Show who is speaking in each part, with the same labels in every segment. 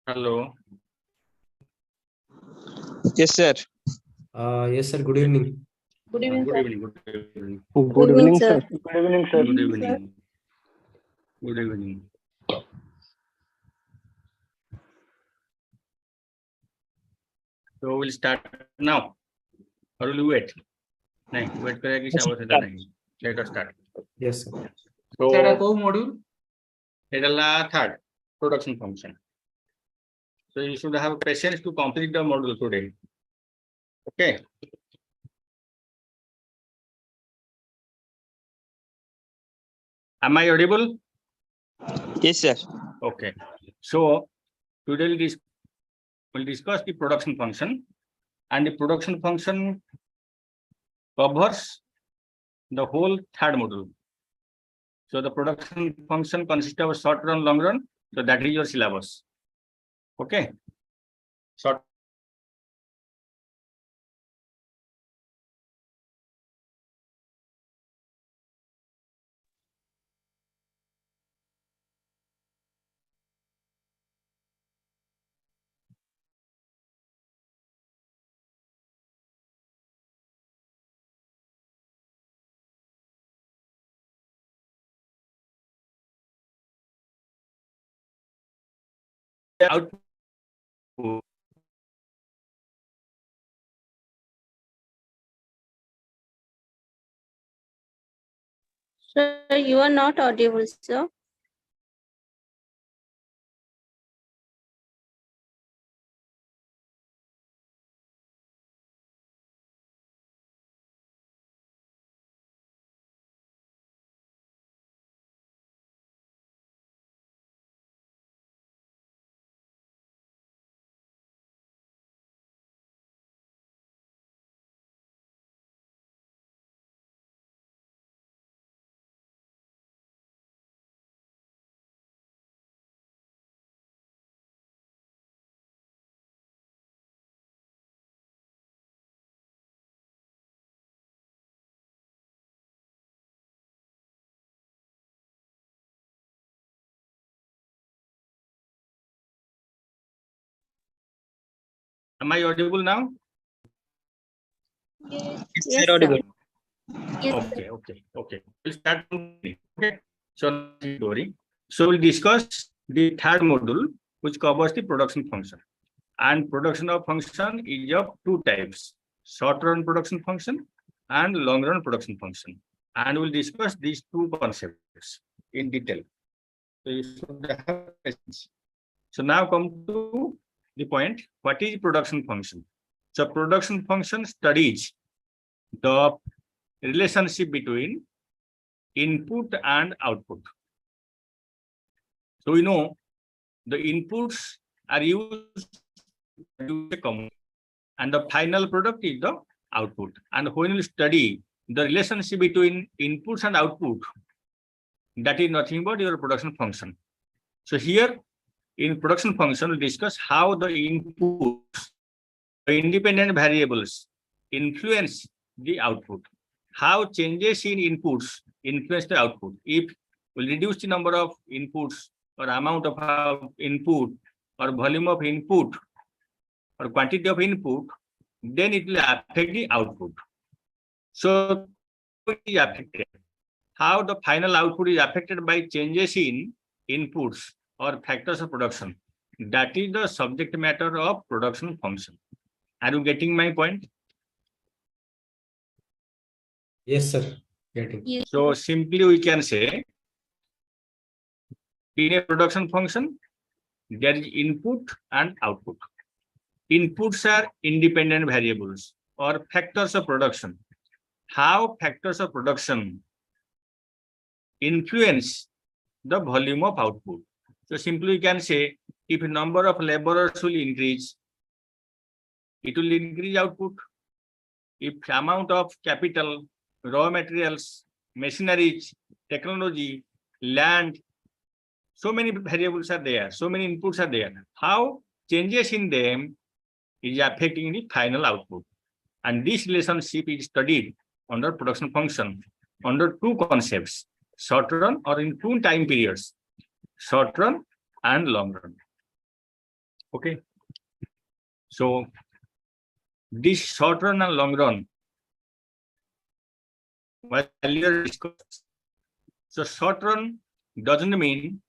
Speaker 1: Hello.
Speaker 2: Yes, sir.
Speaker 3: Yes, sir. Good evening.
Speaker 4: Good evening,
Speaker 1: Good
Speaker 4: sir.
Speaker 1: evening. Good evening.
Speaker 2: Good evening, sir.
Speaker 4: Good evening, sir.
Speaker 1: Good evening. Good evening. So we'll start now. Or will you wait? No, wait करेगा कि आवश्यकता नहीं. Let us start.
Speaker 3: Yes, sir.
Speaker 1: So
Speaker 5: Sir, को module?
Speaker 1: it's third production function. So you should have patience to complete the module today. Okay. Am I audible?
Speaker 2: Yes, sir.
Speaker 1: Okay. So today we'll discuss the production function, and the production function covers the whole third module. So the production function consists of short run, long run. So that is your syllabus. Okay. Short. Output.
Speaker 4: Sir, you are not audible, sir.
Speaker 1: Am I audible now?
Speaker 4: Yes,
Speaker 2: sir,
Speaker 4: sir.
Speaker 2: audible.
Speaker 4: Yes,
Speaker 1: Okay. We'll start. Okay. So don't worry. So we'll discuss the third module, which covers the production function. And production of function is of two types: short run production function and long run production function. And we'll discuss these two concepts in detail. So you should have patience. So now come to the point: what is production function? So production function studies the relationship between input and output. So we know the inputs are used to come, and the final product is the output. And when you study the relationship between inputs and output, that is nothing but your production function. So here in production function, we discuss how the inputs, the independent variables, influence the output. How changes in inputs influence the output. If we reduce the number of inputs or amount of input or volume of input or quantity of input, then it will affect the output. So it is affected. How the final output is affected by changes in inputs or factors of production. That is the subject matter of production function. Are you getting my point?
Speaker 3: Yes, sir. Getting.
Speaker 4: yes.
Speaker 1: So simply we can say, in a production function, there is input and output. Inputs are independent variables or factors of production. How factors of production influence the volume of output. So simply we can say, if number of laborers will increase, it will increase output. If amount of capital, raw materials, machineries, technology, land, so many variables are there, so many inputs are there. How changes in them is affecting the final output. And this relationship is studied under production function under two concepts: short run, or in two time periods, short run and long run. Okay. So this short run and long run was earlier discussed. So short run doesn't mean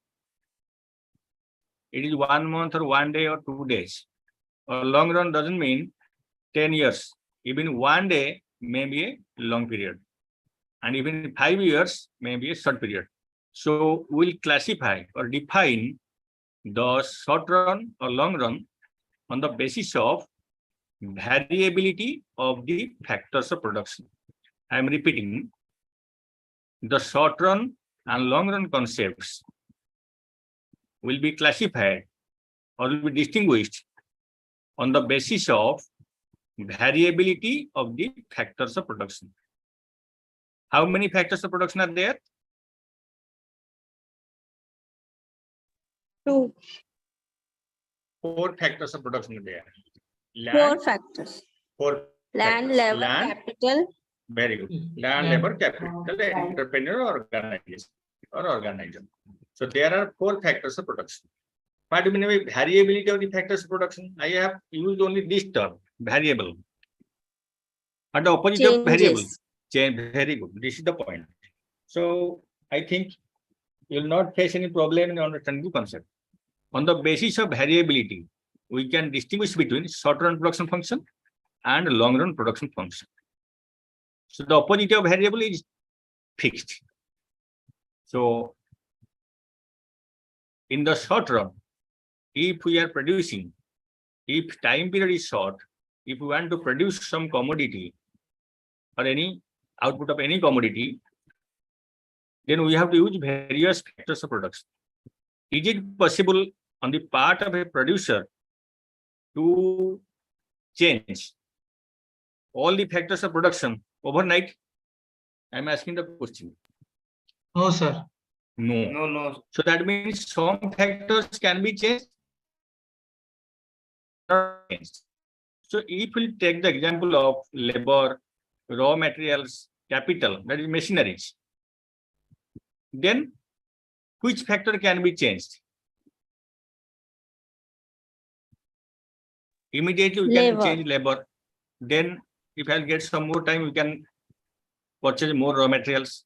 Speaker 1: it is 1 month or 1 day or 2 days. Or long run doesn't mean 10 years. Even 1 day may be a long period. And even 5 years may be a short period. So we'll classify or define the short run or long run on the basis of variability of the factors of production. I am repeating, the short run and long run concepts will be classified or will be distinguished on the basis of variability of the factors of production. How many factors of production are there?
Speaker 4: 2,
Speaker 1: 4 factors of production are there.
Speaker 4: 4
Speaker 1: Land,
Speaker 4: factors.
Speaker 1: 4
Speaker 4: Land,
Speaker 1: factors.
Speaker 4: labor,
Speaker 1: Land,
Speaker 4: capital.
Speaker 1: very good. Land,
Speaker 3: Yeah.
Speaker 1: labor, capital, entrepreneur, organization or organizer. So there are 4 factors of production. What do you mean by variability of the factors of production? I have used only this term, variable. And the opposite of variable,
Speaker 4: Changes.
Speaker 1: change. Very good. This is the point. So I think you will not face any problem in understanding the concept. On the basis of variability, we can distinguish between short-run production function and long-run production function. So the opposite of variable is fixed. So in the short run, if we are producing, if time period is short, if we want to produce some commodity or any output of any commodity, then we have to use various factors of production. Is it possible on the part of a producer to change all the factors of production overnight? I'm asking the question.
Speaker 3: No, sir.
Speaker 1: No.
Speaker 3: No.
Speaker 1: So that means some factors can be changed. So if we take the example of labor, raw materials, capital, that is machineries, then which factor can be changed? Immediately we can
Speaker 4: Labor.
Speaker 1: change labor. Then if I'll get some more time, we can purchase more raw materials.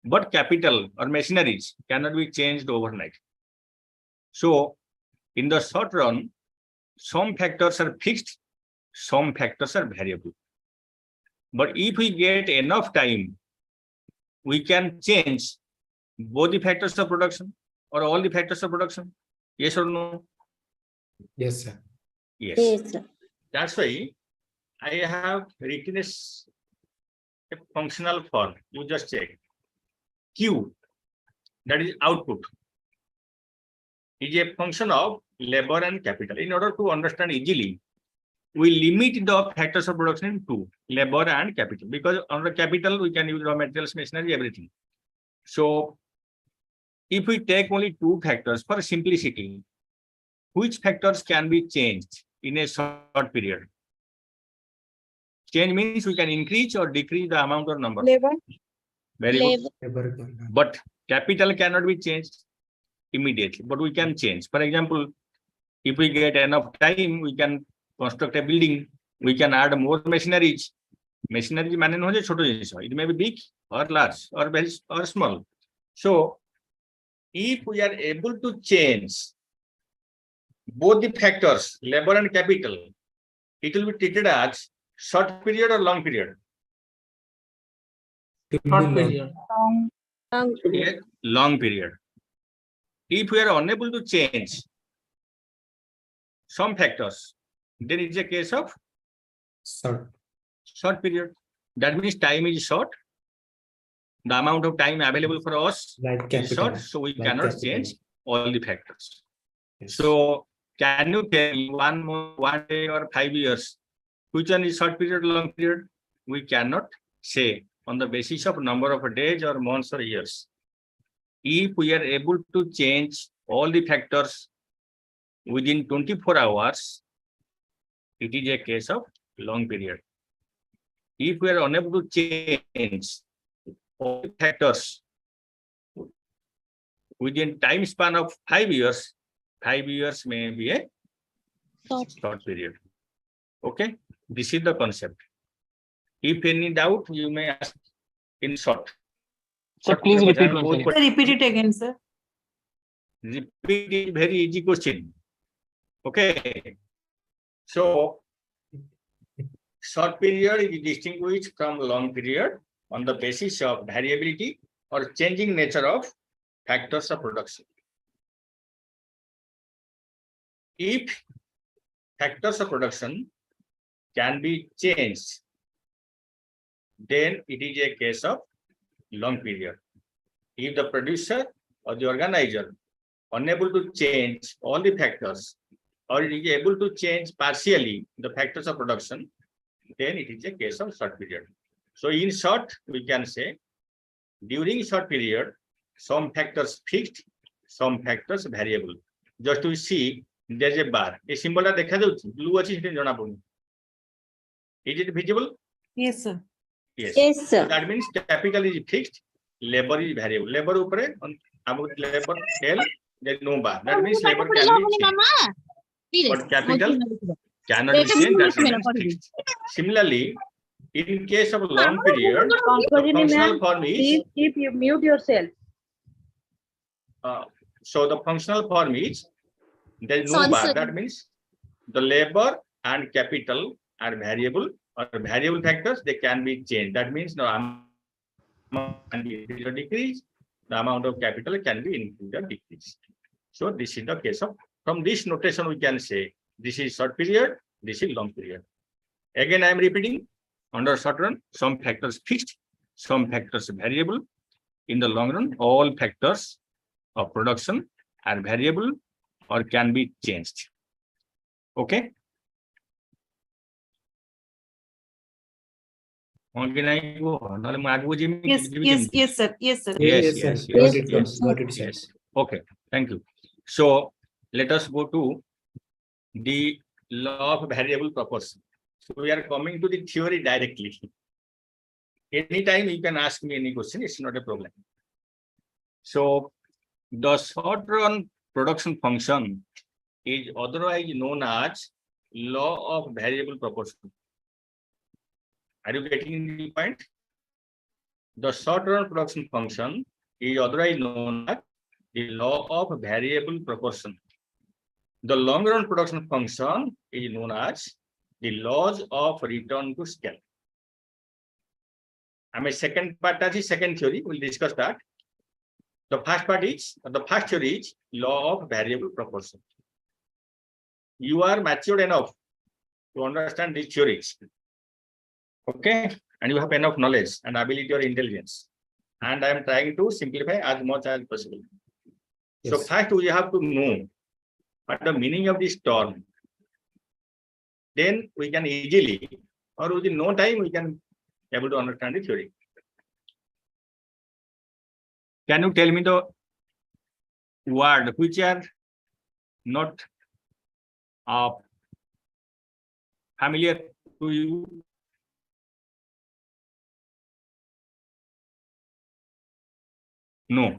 Speaker 1: But capital or machineries cannot be changed overnight. So in the short run, some factors are fixed, some factors are variable. But if we get enough time, we can change both the factors of production or all the factors of production. Yes or no?
Speaker 3: Yes, sir.
Speaker 1: Yes.
Speaker 4: Yes, sir.
Speaker 1: That's why I have written a functional form. You just check. Q, that is output, is a function of labor and capital. In order to understand easily, we limit the factors of production to labor and capital, because under capital we can use raw materials, machinery, everything. So if we take only 2 factors for simplicity, which factors can be changed in a short period? Change means we can increase or decrease the amount or number.
Speaker 4: Labor.
Speaker 1: Very good.
Speaker 4: Labor.
Speaker 1: But capital cannot be changed immediately, but we can change. For example, if we get enough time, we can construct a building, we can add more machineries. Machineries mane no je choto jinsh, it may be big or large or very or small. So if we are able to change both the factors, labor and capital, it will be treated as short period or long period.
Speaker 3: Short period.
Speaker 1: A long period. If we are unable to change some factors, then it's a case of short period. That means time is short. The amount of time available for us is short, so we cannot change all the factors.
Speaker 3: Yes.
Speaker 1: So can you tell me 1 month, 1 day, or 5 years, which one is short period, long period? We cannot say on the basis of number of days or months or years. If we are able to change all the factors within 24 hours, it is a case of long period. If we are unable to change all the factors within time span of 5 years, 5 years may be a short period. Okay, this is the concept. If any doubt, you may ask in short.
Speaker 2: Sir, please repeat once again.
Speaker 5: Sir, repeat it again, sir.
Speaker 1: Repeat is very easy question. Okay. So, short period is distinguished from long period on the basis of variability or changing nature of factors of production. If factors of production can be changed, then it is a case of long period. If the producer or the organizer unable to change all the factors, or it is able to change partially the factors of production, then it is a case of short period. So in short, we can say during short period, some factors fixed, some factors variable. Just to see, there is a bar. A symbol that blue is it visible?
Speaker 5: Yes, sir.
Speaker 1: Yes.
Speaker 4: Yes, sir.
Speaker 1: That means capital is fixed, labor is variable. Labor upare, about labor L, there is no bar. That means labor can be changed. But capital cannot be changed. That means fixed. Similarly, in case of long period, the functional form is.
Speaker 6: Keep you mute yourself.
Speaker 1: So the functional form is there is no bar. That means the labor and capital are variable or variable factors. They can be changed. That means the amount can be increased or decreased. The amount of capital can be increased or decreased. So this is the case of. From this notation, we can say this is short period. This is long period. Again, I am repeating. Under short run, some factors fixed, some factors variable. In the long run, all factors of production are variable or can be changed. Okay.
Speaker 5: Yes, yes, sir. Yes, sir.
Speaker 1: Yes.
Speaker 3: Got it, got it, sir.
Speaker 1: Yes. Okay. Thank you. So let us go to the law of variable proportion. So we are coming to the theory directly. Anytime you can ask me any question, it's not a problem. So the short run production function is otherwise known as law of variable proportion. Are you getting the point? The short run production function is otherwise known as the law of variable proportion. The long run production function is known as the laws of return to scale. I mean, second part is second theory. We'll discuss that. The first part is the first theory is law of variable proportion. You are matured enough to understand these theories. Okay, and you have enough knowledge and ability or intelligence. And I am trying to simplify as much as possible. So
Speaker 3: Yes.
Speaker 1: first we have to know what the meaning of this term. Then we can easily, or within no time, we can able to understand the theory. Can you tell me the word which are not familiar to you? No.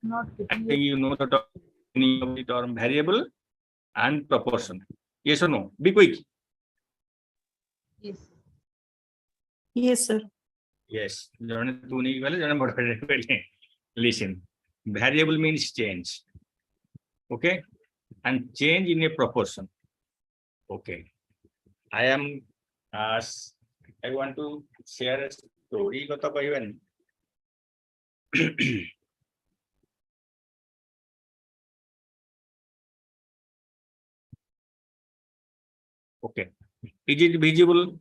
Speaker 6: Not
Speaker 1: I think you know the meaning of the term variable and proportion. Yes or no? Be quick.
Speaker 6: yes.
Speaker 5: Yes, sir.
Speaker 1: Yes. Listen. Variable means change. Okay. And change in a proportion. Okay. I want to share a story. Okay. Is it visible?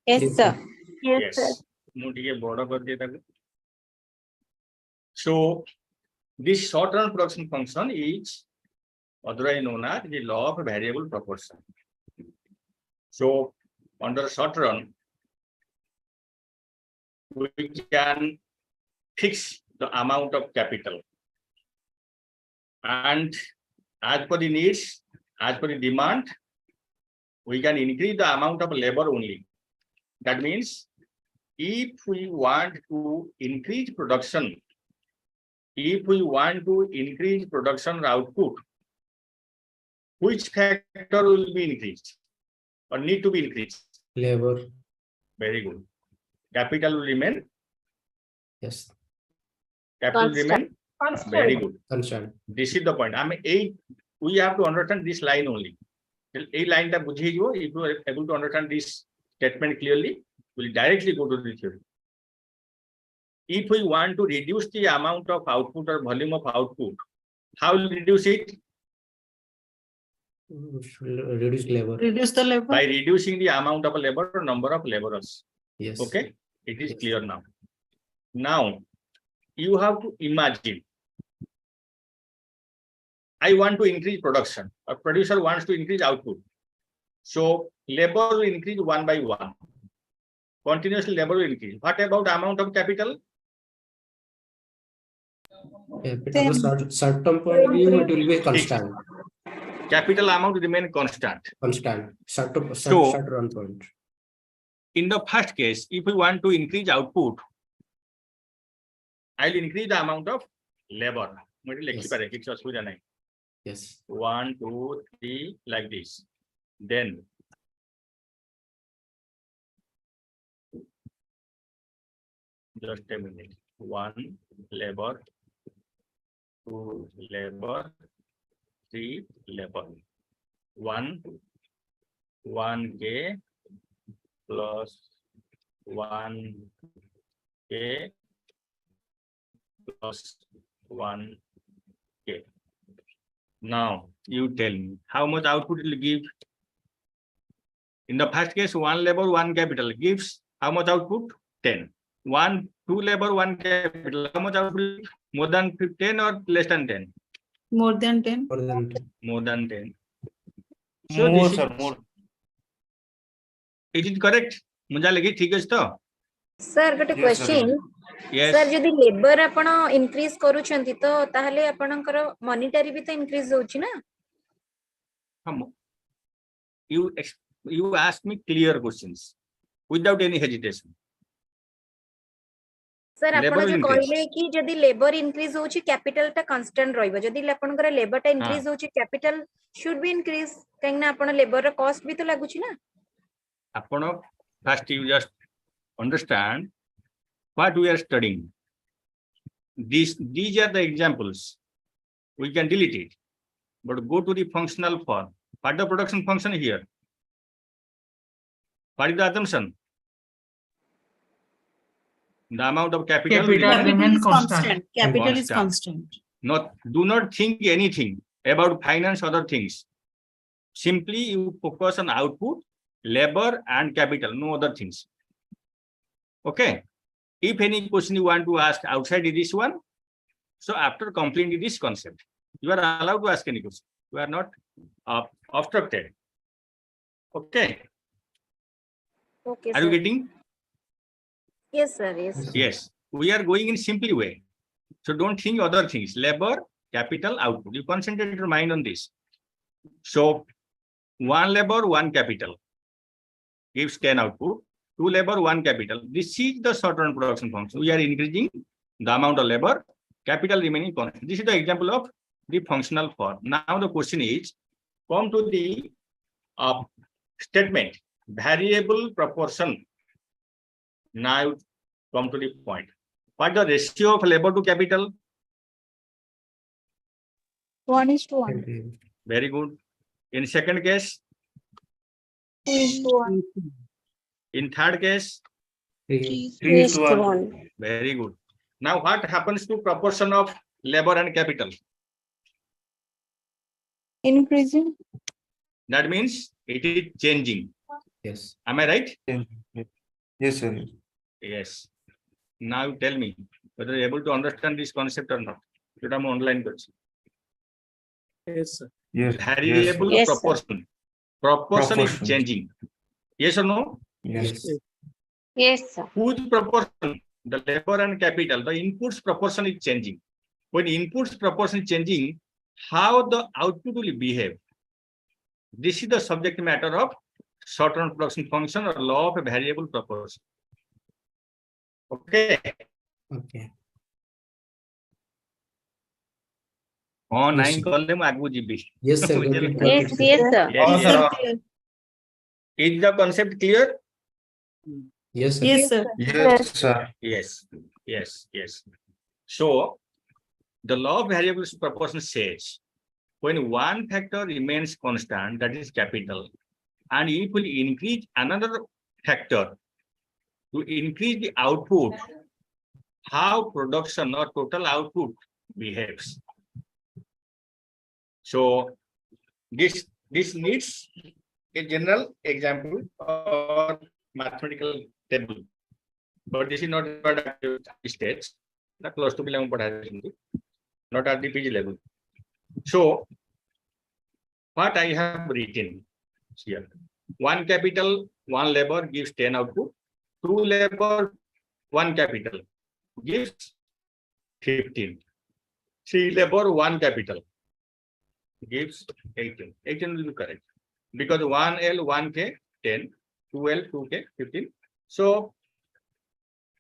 Speaker 4: Yes, sir.
Speaker 1: Yes. So this short run production function is otherwise known as the law of variable proportion. So under short run, we can fix the amount of capital, and as per the needs, as per the demand, we can increase the amount of labor only. That means if we want to increase production, if we want to increase production output, Which factor will be increased or need to be increased?
Speaker 3: Labor.
Speaker 1: Very good. Capital will remain.
Speaker 3: Yes.
Speaker 1: Capital
Speaker 4: Constant.
Speaker 1: remain.
Speaker 6: Constant.
Speaker 1: Very good.
Speaker 3: Constant.
Speaker 1: This is the point. I mean, we have to understand this line only. A line that if you are able to understand this statement clearly, we'll directly go to the theory. If we want to reduce the amount of output or volume of output, how will we reduce it?
Speaker 3: Reduce labor.
Speaker 5: Reduce the labor.
Speaker 1: By reducing the amount of labor or number of laborers.
Speaker 3: Yes.
Speaker 1: Okay, it is
Speaker 3: Yes.
Speaker 1: clear now. Now, you have to imagine. I want to increase production. A producer wants to increase output. So labor will increase one by one. Continuously labor will increase. What about amount of capital?
Speaker 3: Capital certain point of view, it will be constant.
Speaker 1: Capital amount will remain constant.
Speaker 3: Constant. Certain
Speaker 1: So-
Speaker 3: certain point.
Speaker 1: In the first case, if we want to increase output, I will increase the amount of labor.
Speaker 3: Yes.
Speaker 1: 1, 2, 3, like this. Then just a minute. 1 labor, 2 labor, 3 labor. 1K plus 1K plus 1K. Now you tell me how much output it will give. In the first case, 1 labor, 1 capital gives how much output? 10. 2 labor, 1 capital. How much output? More than 10 or less than 10?
Speaker 5: More than 10.
Speaker 3: More than 10.
Speaker 1: More than 10. So
Speaker 2: More,
Speaker 1: this
Speaker 2: sir,
Speaker 1: is,
Speaker 2: more.
Speaker 1: it is correct. मुझे लगी ठीक है तो.
Speaker 7: Sir गोटे
Speaker 2: Yes,
Speaker 7: question
Speaker 1: Yes.
Speaker 7: Sir जदि labour आपण increase करूछंती तो ताहले आपणकर मॉनिटरी भी तो इंक्रीज होउची ना.
Speaker 1: You ask me clear questions without any hesitation.
Speaker 7: Sir
Speaker 1: Labor
Speaker 7: आपण
Speaker 1: will
Speaker 7: जो
Speaker 1: increase.
Speaker 7: कहले कि जदि लेबर इंक्रीज होउची कैपिटल टा कांस्टेंट रहइबो. जदि आपणकर लेबर टा इंक्रीज होउची कैपिटल शुड बी इंक्रीज. काहे ना आपण लेबर रो कॉस्ट भी तो लागुची ना.
Speaker 1: Upon first you just understand what we are studying. These are the examples. We can delete it, but go to the functional form. What is the production function here? What is the assumption? The amount of capital. will
Speaker 3: Capital.
Speaker 1: remain-
Speaker 3: Remain
Speaker 5: is
Speaker 3: constant.
Speaker 5: Capital is
Speaker 1: Constant.
Speaker 5: constant.
Speaker 1: Do not think anything about finance, other things. Simply you focus on output, labor and capital, no other things. Okay. If any question you want to ask outside this one, so after completing this concept, you are allowed to ask any question. You are not obstructed. Okay.
Speaker 7: Okay
Speaker 1: Are you
Speaker 7: sir.
Speaker 1: getting?
Speaker 7: Yes sir. Yes.
Speaker 1: Yes. We are going in simply way. So don't think other things. Labor, capital, output. You concentrate your mind on this. So 1 labor, 1 capital gives 10 output. 2 labor, 1 capital. This is the short-run production function. We are increasing the amount of labor, capital remaining constant. This is the example of the functional form. Now the question is, come to the statement, variable proportion. Now come to the point. What is the ratio of labor to capital?
Speaker 4: 1:1.
Speaker 1: Very good. In second case,
Speaker 4: 2:1.
Speaker 1: in third case,
Speaker 4: 3:1.
Speaker 1: very good. Now what happens to proportion of labor and capital?
Speaker 4: Increasing.
Speaker 1: That means it is changing.
Speaker 3: Yes.
Speaker 1: Am I right?
Speaker 2: Yes, sir.
Speaker 1: Yes. Now tell me whether you are able to understand this concept or not. Should I online question?
Speaker 3: Yes, sir.
Speaker 2: Yes.
Speaker 1: Variable
Speaker 4: Yes, sir.
Speaker 1: proportion. Proportion is
Speaker 2: Proportion.
Speaker 1: changing. Yes or no?
Speaker 2: Yes.
Speaker 4: Yes, sir.
Speaker 1: Whose proportion? The labor and capital. The inputs proportion is changing. When inputs proportion is changing, how the output will behave? This is the subject matter of short-run production function or law of a variable proportion. Okay.
Speaker 3: Okay.
Speaker 1: हाँ
Speaker 3: Yes,
Speaker 1: nine
Speaker 3: sir.
Speaker 1: Call मैं आगू GB
Speaker 3: Yes, sir. Got it, got
Speaker 4: Yes,
Speaker 3: it, sir.
Speaker 4: yes, sir.
Speaker 1: yes
Speaker 2: Yes,
Speaker 1: yes
Speaker 2: sir.
Speaker 1: is the concept clear?
Speaker 3: Yes, sir.
Speaker 5: Yes, sir.
Speaker 2: Yes, sir.
Speaker 1: Yes. So the law of variable proportion says when one factor remains constant, that is capital, and if we increase another factor to increase the output, how production or total output behaves. So this needs a general example or mathematical table, but this is not at the stage, not close to below, not at the PG level. So what I have written here, one capital, one labor gives 10 output, two labor, one capital gives 15, three labor, one capital gives 18. 18 will be correct because 1L, 1K, 10, 2L, 2K, 15. So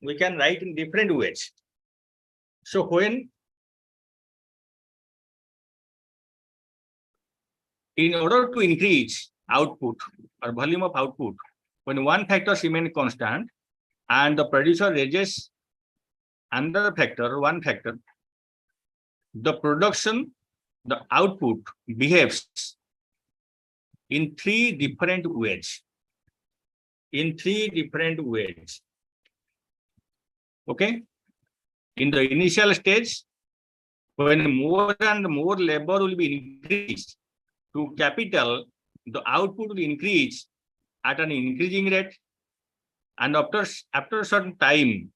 Speaker 1: we can write in different ways. So when in order to increase output or volume of output, when one factor remains constant and the producer raises another factor, one factor, the production, the output behaves in three different ways. Okay. In the initial stage, when more and more labor will be increased to capital, the output will increase at an increasing rate. And after a certain time,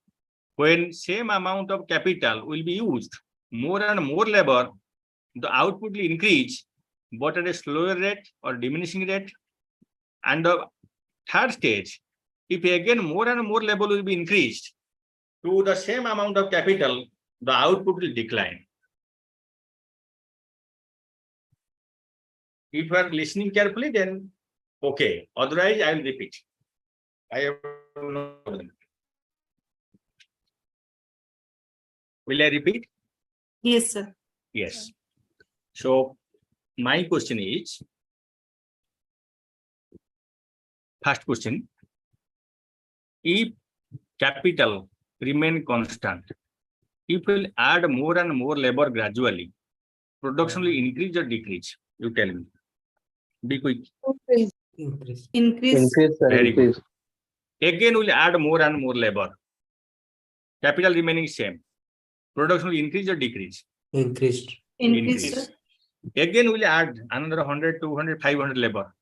Speaker 1: when same amount of capital will be used, more and more labor, the output will increase, but at a slower rate or diminishing rate. And the third stage, if again more and more labor will be increased to the same amount of capital, the output will decline. If you are listening carefully, then okay. Otherwise, I will repeat. I have no problem. Will I repeat?
Speaker 5: Yes, sir.
Speaker 1: Yes. So my question is, first question, if capital remain constant, if we'll add more and more labor gradually, production will increase or decrease? You tell me. Be quick.
Speaker 3: Increase.
Speaker 5: Increase.
Speaker 1: Very good. Again, we'll add more and more labor. Capital remaining same. Production will increase or decrease?
Speaker 3: Increased.
Speaker 5: Increase, sir.
Speaker 1: Again, we'll add another 100, 200, 500 labor.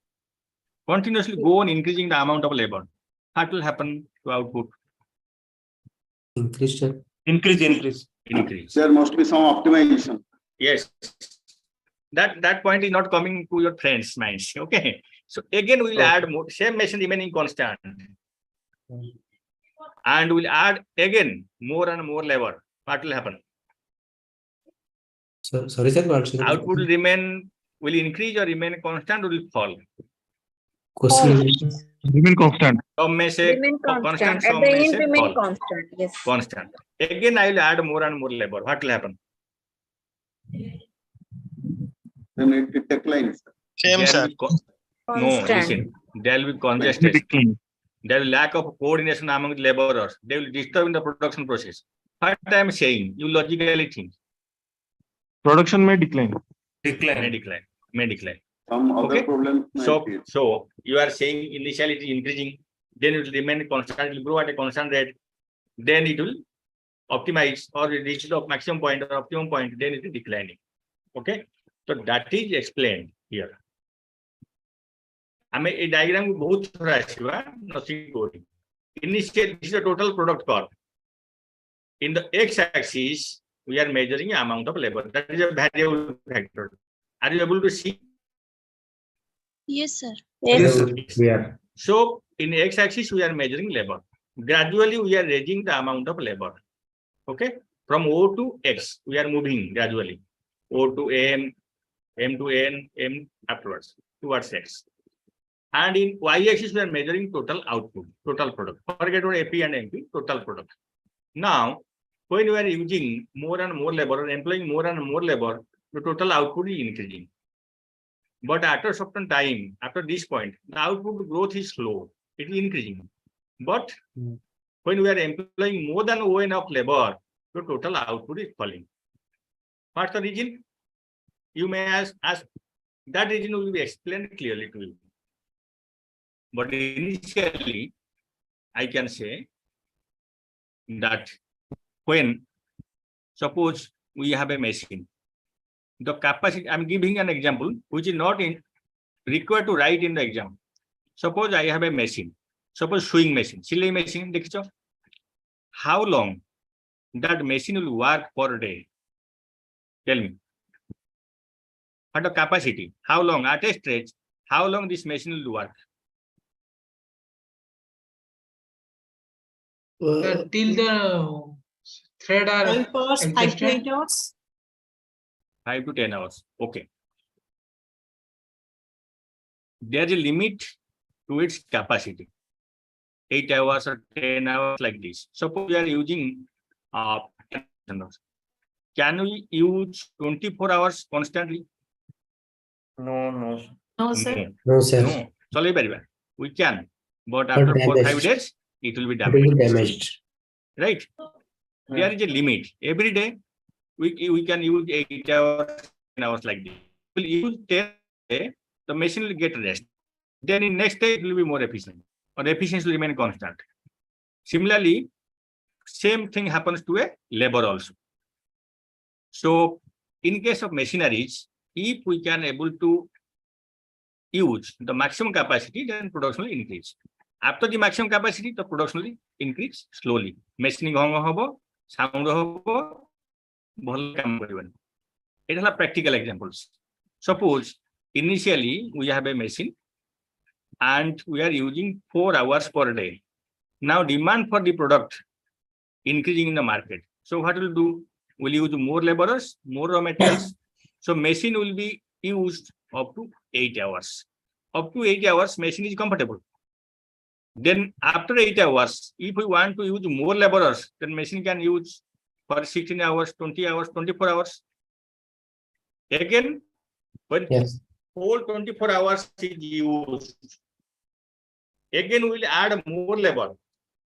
Speaker 1: Continuously go on increasing the amount of labor. What will happen to output?
Speaker 3: Increased, sir.
Speaker 2: Increase.
Speaker 1: Increase.
Speaker 8: There must be some optimization.
Speaker 1: Yes. That point is not coming to your friends' minds. Okay. So again, we'll add more, same machine remaining constant. And we'll add again more and more labor. What will happen?
Speaker 3: So, sorry, sir. What should
Speaker 1: Output will remain, will increase or remain constant or will fall?
Speaker 3: question?
Speaker 2: Remain constant.
Speaker 1: Some may say
Speaker 7: Remain constant. At
Speaker 1: some
Speaker 7: the
Speaker 1: may
Speaker 7: end,
Speaker 1: say
Speaker 7: remain
Speaker 1: fall.
Speaker 7: constant. Yes.
Speaker 1: Constant. Again, I will add more and more labor. What will happen?
Speaker 8: Then it declines.
Speaker 2: Same,
Speaker 1: There
Speaker 2: sir.
Speaker 1: will be no,
Speaker 7: Constant.
Speaker 1: listen. There will be congested. There will lack of coordination among the laborers. They will disturb in the production process. What I am saying, you logically think.
Speaker 2: Production may decline.
Speaker 1: May decline.
Speaker 8: Some other
Speaker 1: Okay.
Speaker 8: problems might
Speaker 1: So
Speaker 8: be.
Speaker 1: you are saying initially it is increasing, then it will remain constant, it will grow at a constant rate, then it will optimize or reach the maximum point or optimum point, then it is declining. Okay. So that is explained here. I mean, a diagram both nothing going. Initially, this is the total product cost. In the x-axis, we are measuring the amount of labor. That is a variable factor. Are you able to see?
Speaker 4: Yes, sir.
Speaker 3: Yes,
Speaker 4: Yes.
Speaker 3: sir. We are.
Speaker 1: So in x-axis, we are measuring labor. Gradually, we are raising the amount of labor. Okay. From O to X, we are moving gradually. O to M, M to N, M afterwards, towards X. And in y-axis, we are measuring total output, total product. Forget about AP and MP, total product. Now, when we are using more and more labor or employing more and more labor, the total output is increasing. But after a certain time, after this point, the output growth is slow. It is increasing. But when we are employing more than O of labor, the total output is falling. What's the reason? You may ask that reason will be explained clearly to you. But initially, I can say that when suppose we have a machine, the capacity, I'm giving an example which is not required to write in the exam. Suppose I have a machine, suppose sewing machine, silai machine, how long that machine will work per day? Tell me. At the capacity, how long, at a stretch, how long this machine will work?
Speaker 9: Till the thread are
Speaker 5: 12 hours, 5 to
Speaker 9: adjusted.
Speaker 5: 8 hours.
Speaker 1: 5 to 10 hours. Okay. There is a limit to its capacity. 8 hours or 10 hours like this. Suppose we are using can we use 24 hours constantly?
Speaker 2: No.
Speaker 5: No, sir.
Speaker 3: No, sir.
Speaker 1: No. Chale pariba. We can. But after 4 or 5 days, it will be
Speaker 3: It will be
Speaker 1: damaged.
Speaker 3: damaged.
Speaker 1: Right? There is a limit. Every day, we can use 8 hours, 10 hours like this. We will use 10 days, the machine will get rest. Then in next day, it will be more efficient. Or efficiency will remain constant. Similarly, same thing happens to a labor also. So, in case of machineries, if we can able to use the maximum capacity, then production will increase. After the maximum capacity, the production will increase slowly. Machining hobo, sound hobo, it is a practical examples. Suppose initially we have a machine and we are using 4 hours per day. Now demand for the product increasing in the market. So what will do? We'll use more laborers, more raw materials. So machine will be used up to 8 hours. Up to 8 hours, machine is comfortable. Then after 8 hours, if we want to use more laborers, then machine can use for 16 hours, 20 hours, 24 hours. Again, when whole 24 hours is used, again we'll add more labor.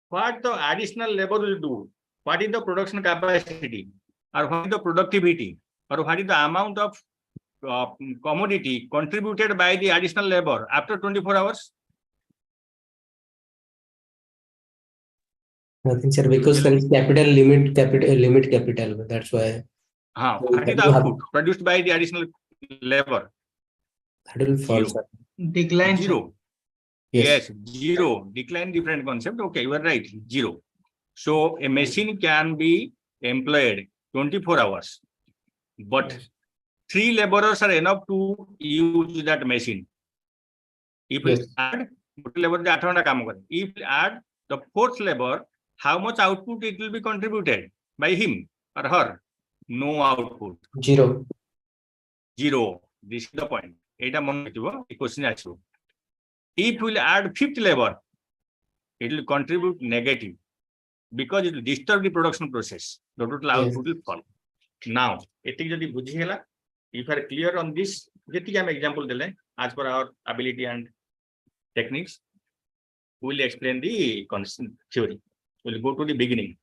Speaker 1: What the additional labor will do? What is the production capacity? Or what is the productivity? Or what is the amount of commodity contributed by the additional labor after 24 hours?
Speaker 3: Nothing, sir, because there is limit capital. That's why.
Speaker 1: What is the output produced by the additional labor?
Speaker 3: That will fall, sir.
Speaker 9: Decline.
Speaker 1: Zero. Yes, zero. Decline, different concept. Okay, you are right. Zero. So a machine can be employed 24 hours, but 3 laborers are enough to use that machine. If we add the 4th labor, how much output it will be contributed by him or her? No output.
Speaker 3: Zero.
Speaker 1: This is the point. Question. If we will add 5th labor, it will contribute negative because it will disturb the production process. The total output will fall. Now, if you are clear on this, example as per our ability and techniques, we will explain the constant theory. We'll go to the beginning.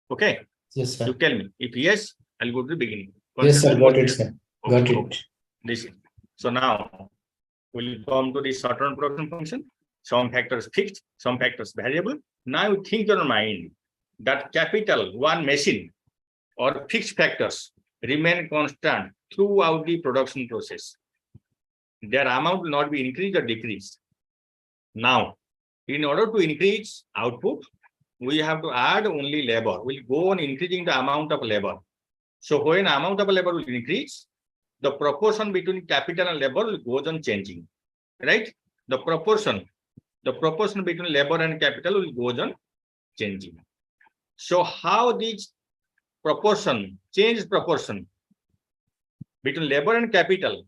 Speaker 1: Okay?
Speaker 3: Yes, sir.
Speaker 1: You tell me. If yes, I'll go to the beginning.
Speaker 3: Yes, sir. Got it, sir. Got it.
Speaker 1: This is. So now, we'll come to the short-term production function. Some factors fixed, some factors variable. Now you think in your mind that capital, one machine or fixed factors remain constant throughout the production process. Their amount will not be increased or decreased. Now, in order to increase output, we have to add only labor. We'll go on increasing the amount of labor. So when amount of labor will increase, the proportion between capital and labor will go on changing. Right? The proportion between labor and capital will go on changing. So how this proportion, change proportion between labor and capital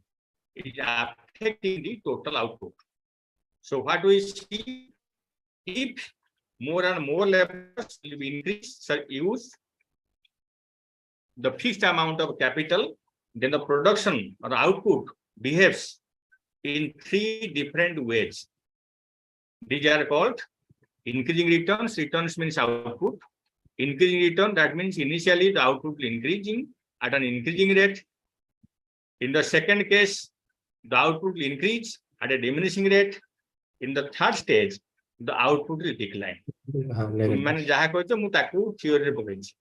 Speaker 1: is affecting the total output. So what we see, if more and more laborers will be increased, use the fixed amount of capital then the production or output behaves in three different ways. These are called increasing returns. Returns means output. Increasing return, that means initially the output will increasing at an increasing rate. In the second case, the output will increase at a diminishing rate. In the third stage, the output will decline.
Speaker 3: Negative.
Speaker 1: ଯାହା କହିଛ ମୁଁ ତାକୁ theory ରେ ପକେଇଛି.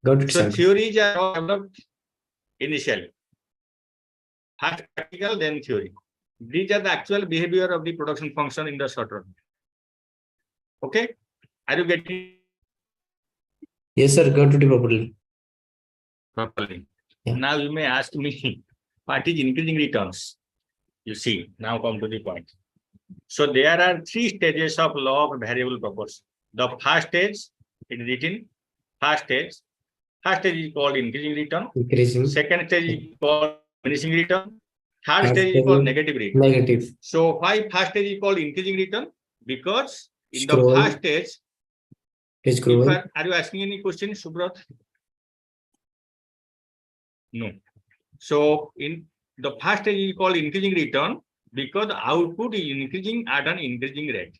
Speaker 3: Got it,
Speaker 1: So
Speaker 3: sir.
Speaker 1: theories are all developed initially. First practical, then theory. These are the actual behavior of the production function in the short run. Okay, are you getting
Speaker 3: Yes, sir. Got it properly.
Speaker 1: properly?
Speaker 3: Yeah.
Speaker 1: Now you may ask me, what is increasing returns? You see, now come to the point. So there are three stages of law of variable proportion. The first stage, it is written, first stage is called increasing return.
Speaker 3: Increasing.
Speaker 1: Second stage is called diminishing return. Third
Speaker 3: Third
Speaker 1: stage is
Speaker 3: stage
Speaker 1: called
Speaker 3: is
Speaker 1: negative return.
Speaker 3: Negative.
Speaker 1: So why first stage is called increasing return? Because in
Speaker 3: Scroll.
Speaker 1: the first stage,
Speaker 3: Is
Speaker 1: if
Speaker 3: growing.
Speaker 1: are you asking any question, Subrat? No. So in the first stage is called increasing return because the output is increasing at an increasing rate.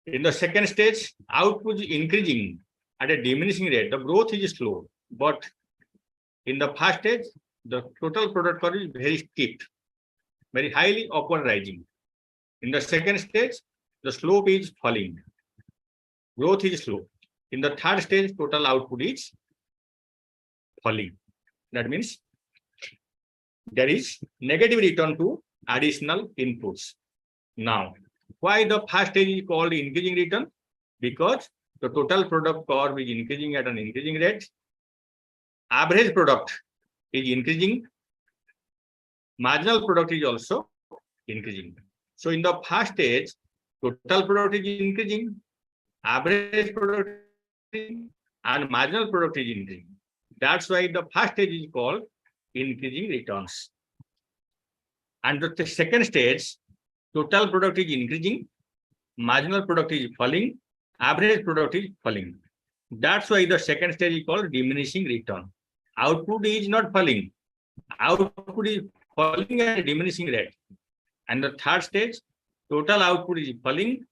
Speaker 1: In the second stage, output is increasing at a diminishing rate. The growth is slow, but in the first stage, the total product curve is very steep, very highly upward rising. In the second stage, the slope is falling. Growth is slow. In the third stage, total output is falling. That means there is negative return to additional inputs. Now, why the first stage is called increasing return? Because the total product curve is increasing at an increasing rate. Average product is increasing. Marginal product is also increasing. So in the first stage, total product is increasing, average product is increasing, and marginal product is increasing. That's why the first stage is called increasing returns. And the second stage, total product is increasing, marginal product is falling, average product is falling. That's why the second stage is called diminishing return. Output is not falling. Output is falling at a diminishing rate. And the third stage, total output is falling,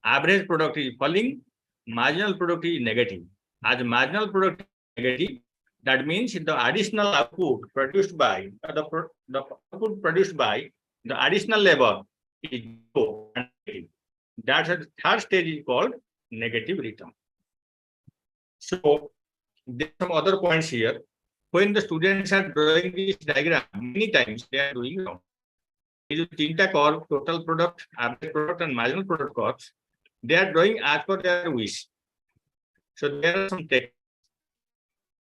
Speaker 1: average product is falling, marginal product is negative. As marginal product is negative, that means the additional output produced by the output produced by the additional labor is low and negative. That's the third stage is called negative return. So there are some other points here. When the students are drawing this diagram, many times they are doing wrong. These tinta curve, total product, average product, and marginal product curves, they are drawing as per their wish. So there are some techniques.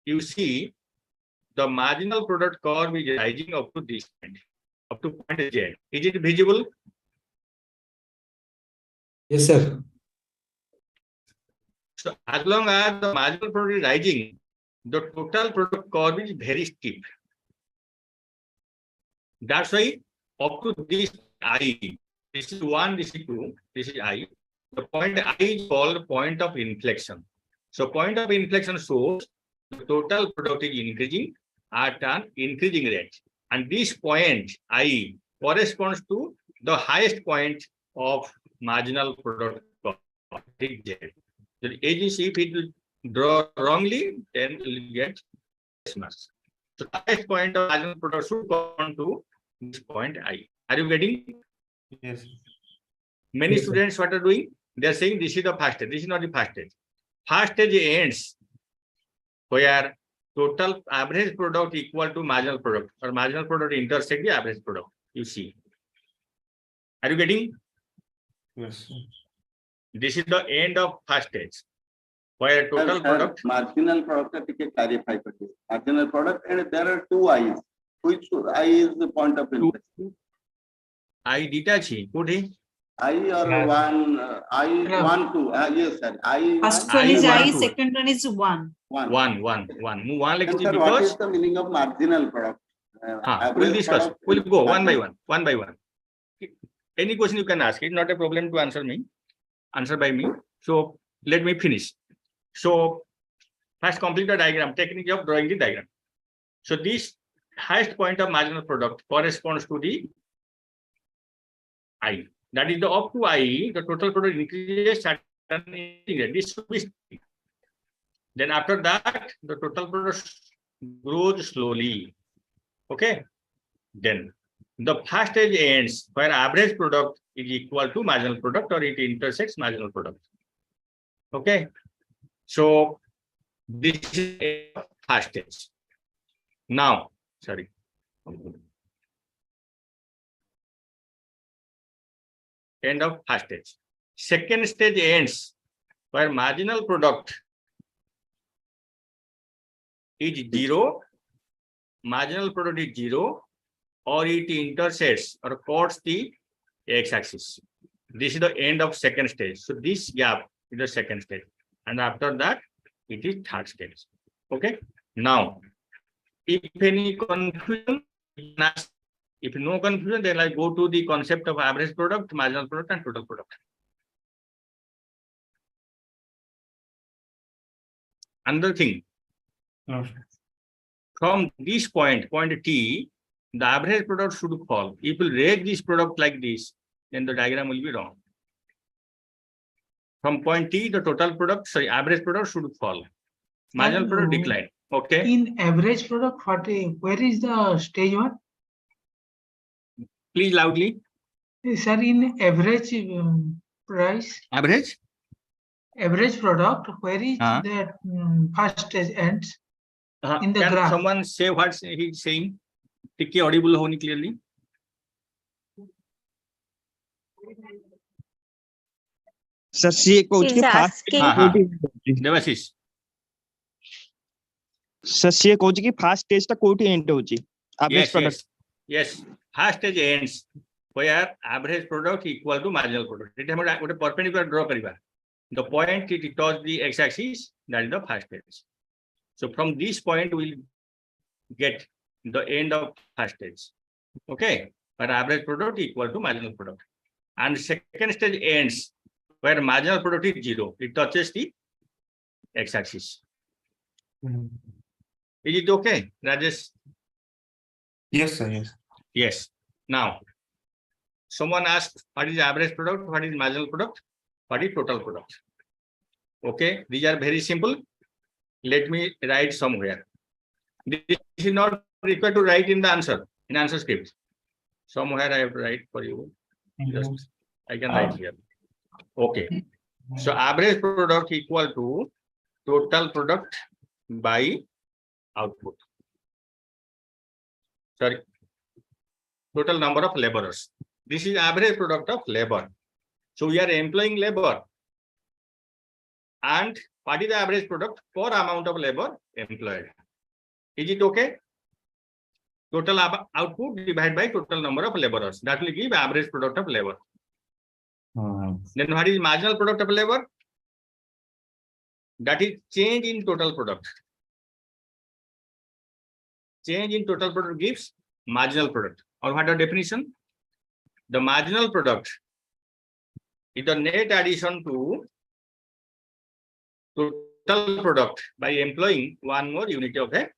Speaker 1: You see, the marginal product curve is rising up to this point, up to point Z. Is it visible?
Speaker 3: Yes, sir.
Speaker 1: So as long as the marginal product is rising, the total product curve is very steep. That's why up to this I, this is 1, this is 2, this is I. The point I is called point of inflection. So point of inflection shows the total product is increasing at an increasing rate. And this point I corresponds to the highest point of marginal product curve. So as you see, if it will draw wrongly, then you will get Christmas. So the highest point of marginal product should come to this point I. Are you getting?
Speaker 2: Yes.
Speaker 1: Many
Speaker 3: Yes, sir.
Speaker 1: students what are doing? They are saying this is the first stage. This is not the first stage. First stage ends where total average product equal to marginal product or marginal product intersect the average product. You see. Are you getting?
Speaker 2: Yes.
Speaker 1: This is the end of first stage where total product.
Speaker 8: Marginal product take clarify kariye. Marginal product and there are two I's. Which I is the point of inflection?
Speaker 1: I detach. Could he?
Speaker 8: I or
Speaker 9: Yeah.
Speaker 8: one, I
Speaker 9: Yeah.
Speaker 8: 1, 2. Yes, sir. I
Speaker 5: First
Speaker 1: I
Speaker 5: one is
Speaker 1: want
Speaker 5: I,
Speaker 1: to.
Speaker 5: second one is 1.
Speaker 8: 1.
Speaker 1: One. One
Speaker 8: And
Speaker 1: like
Speaker 8: sir, what is
Speaker 1: because
Speaker 8: the meaning of marginal product?
Speaker 1: we'll
Speaker 8: Average
Speaker 1: discuss.
Speaker 8: product
Speaker 1: We'll
Speaker 8: is
Speaker 1: go one by
Speaker 8: marginal.
Speaker 1: one by one. Any question you can ask. It's not a problem to answer by me. So let me finish. So first complete the diagram, technique of drawing the diagram. So this highest point of marginal product corresponds to the I. That is the up to I, the total product increases at an integer. This should be steady. Then after that, the total product grows slowly. Okay. Then the first stage ends where average product is equal to marginal product or it intersects marginal product. Okay. So this is the first stage. Now, sorry. End of first stage. Second stage ends where marginal product is 0, marginal product is 0, or it intersects or cuts the x-axis. This is the end of second stage. So this gap is the second stage. And after that, it is third stage. Okay. Now, if any confusion, if no confusion, then I go to the concept of average product, marginal product, and total product. Another thing,
Speaker 2: No, sir.
Speaker 1: from this point T, the average product should fall. If you raise this product like this, then the diagram will be wrong. From point T, the total product, sorry, average product should fall. Marginal product decline. Okay.
Speaker 9: In average product, where is the stage 1?
Speaker 1: Please loudly.
Speaker 9: Sir, in average price,
Speaker 1: Average.
Speaker 9: average product, where is the first stage ends? In the
Speaker 1: Can
Speaker 9: graph.
Speaker 1: someone say what he's saying? Tikki audible honi clearly.
Speaker 10: Sir, siye coach
Speaker 4: He's
Speaker 10: ke fast
Speaker 4: asking.
Speaker 1: Devashish.
Speaker 10: sir siye coach ki fast stage ta koti end hochi average
Speaker 1: Yes,
Speaker 10: product.
Speaker 1: yes. First stage ends where average product equal to marginal product. It is a perpendicular draw kariba. The point it touches the x-axis, that is the first stage. So from this point we'll get the end of first stage. Okay, where average product equal to marginal product. And second stage ends where marginal product is 0. It touches the x-axis. Is it okay, Rajesh?
Speaker 2: Yes, sir. Yes.
Speaker 1: Yes. Now, someone asked, what is average product? What is marginal product? What is total product? Okay, these are very simple. Let me write somewhere. This is not required to write in the answer, in answer script. Somewhere I have to write for you. Just I can write here. Okay. So average product equal to total product by output. Sorry. Total number of laborers. This is average product of labor. So we are employing labor. And what is the average product per amount of labor employed? Is it okay? Total output divided by total number of laborers. That will give average product of labor. Then what is marginal product of labor? That is change in total product. Change in total product gives marginal product. Or what are definition? The marginal product is the net addition to total product by employing one more unit of a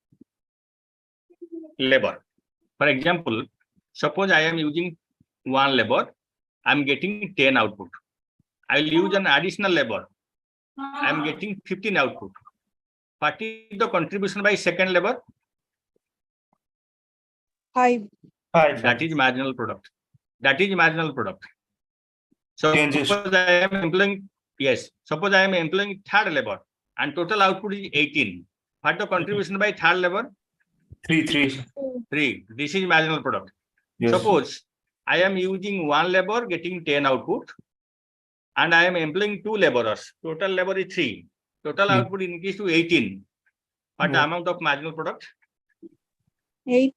Speaker 1: labor. For example, suppose I am using one labor, I am getting 10 output. I will use an additional labor. I am getting 15 output. What is the contribution by second labor?
Speaker 5: 5.
Speaker 1: That is marginal product. That is marginal product. So
Speaker 2: Changes.
Speaker 1: suppose I am employing, yes, suppose I am employing third labor and total output is 18. What the contribution by third labor?
Speaker 2: 3.
Speaker 1: 3. This is marginal product.
Speaker 2: Yes.
Speaker 1: Suppose I am using one labor getting 10 output and I am employing 2 laborers. Total labor is 3. Total output increase to 18. What
Speaker 2: Yeah.
Speaker 1: amount of marginal product?
Speaker 5: 8.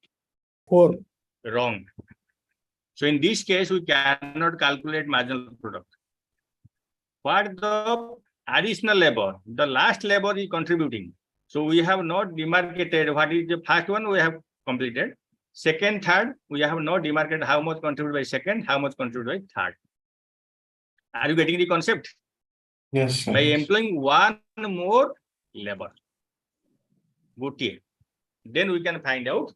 Speaker 3: 4.
Speaker 1: Wrong. So in this case, we cannot calculate marginal product. What the additional labor, the last labor is contributing. So we have not demarcated what is the first one we have completed. Second, third, we have not demarcated how much contributed by second, how much contributed by third. Are you getting the concept?
Speaker 2: Yes, sir.
Speaker 1: By employing one more labor. Gotiye. then we can find out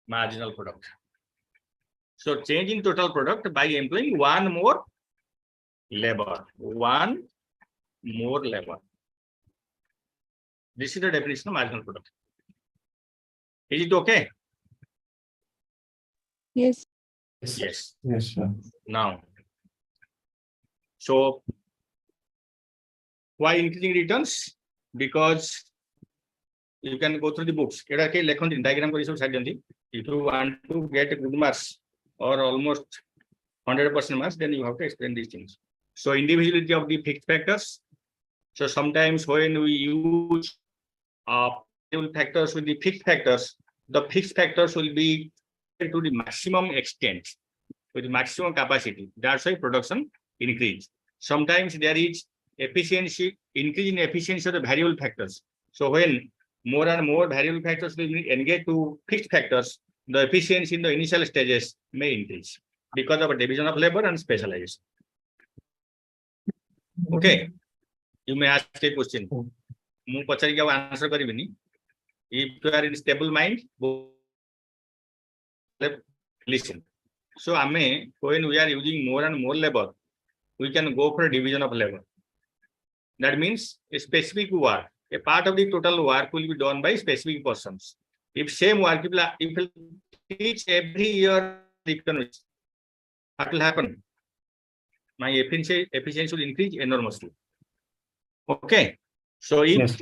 Speaker 1: marginal product. So change in total product by employing one more labor. One more labor. This is the definition of marginal product. Is it okay?
Speaker 5: Yes.
Speaker 1: Yes.
Speaker 2: Yes, sir.
Speaker 1: Now, so why increasing returns? Because you can go through the books. Diagram. If you want to get good marks or almost 100% marks, then you have to explain these things. So individuality of the fixed factors. So sometimes when we use factors with the fixed factors will be to the maximum extent with maximum capacity. That's why production increase. Sometimes there is efficiency increase in efficiency of the variable factors. So when more and more variable factors will be engaged to fixed factors, the efficiency in the initial stages may increase because of a division of labor and specialization. Okay, you may ask a question. Answer if you are in stable mind, listen. So when we are using more and more labor, we can go for a division of labor. That means a specific work, a part of the total work will be done by specific persons. If same work, if teach every year, what will happen? My efficiency will increase enormously. Okay, so if
Speaker 2: Yes.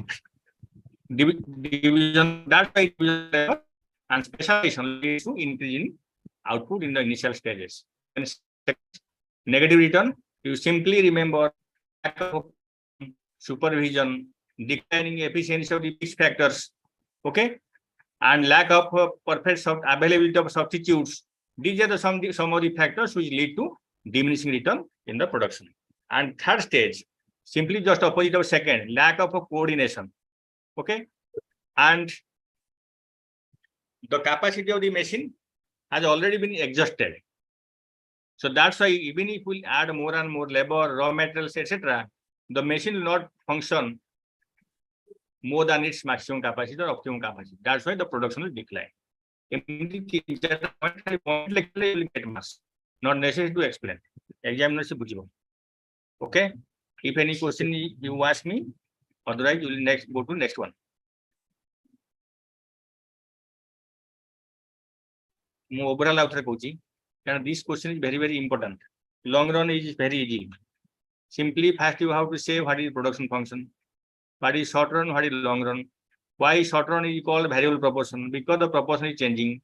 Speaker 1: division, that's why division labor and specialization leads to increase in output in the initial stages. And negative return, you simply remember supervision, declining efficiency of the fixed factors, okay, and lack of perfect availability of substitutes. These are some of the factors which lead to diminishing return in the production. And third stage, simply just opposite of second, lack of coordination, okay, and the capacity of the machine has already been exhausted. So that's why even if we add more and more labor, raw materials, etc., the machine will not function more than its maximum capacity or optimum capacity. That's why the production will decline. Not necessary to explain. Examiner. Okay. If any question you ask me, otherwise you will go to next one. Overall out and this question is very, very important. Long run is very easy. Simply first you have to say what is production function, what is short run, what is long run. Why short run is called variable proportion? Because the proportion is changing.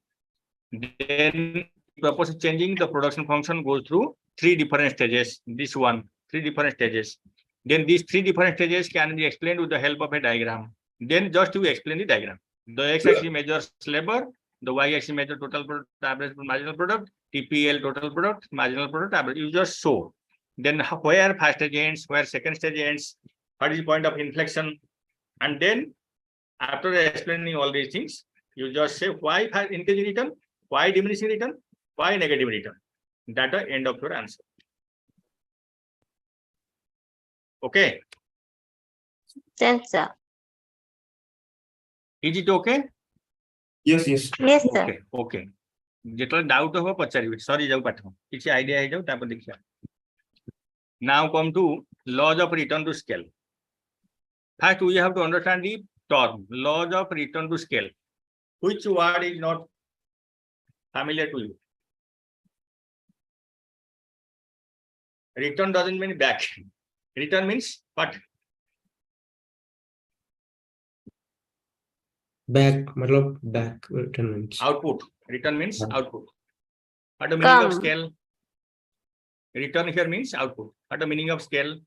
Speaker 1: Then proportion changing, the production function goes through three different stages. This one, three different stages. Then these three different stages can be explained with the help of a diagram. Then just to explain the diagram. The x-axis measures labor, the y-axis measures total product, average marginal product, TPL total product, marginal product, average. You just show. Then where first stage ends, where second stage ends, what is the point of inflection, and then after explaining all these things, you just say why increasing return, why diminishing return, why negative return. That's the end of your answer. Okay.
Speaker 4: Thanks, sir.
Speaker 1: Is it okay?
Speaker 2: Yes, yes.
Speaker 4: Yes, sir.
Speaker 1: Okay. Okay. Just doubt ho pacharibi. Sorry, jau patho. Kichi idea hai jau tapo dekhiya. Now come to laws of return to scale. First, we have to understand the term laws of return to scale. Which word is not familiar to you? Return doesn't mean back. Return means what?
Speaker 3: Back, back return means
Speaker 1: Output. Return means output. What the meaning of
Speaker 4: Come.
Speaker 1: scale? Return here means output. What the meaning of scale?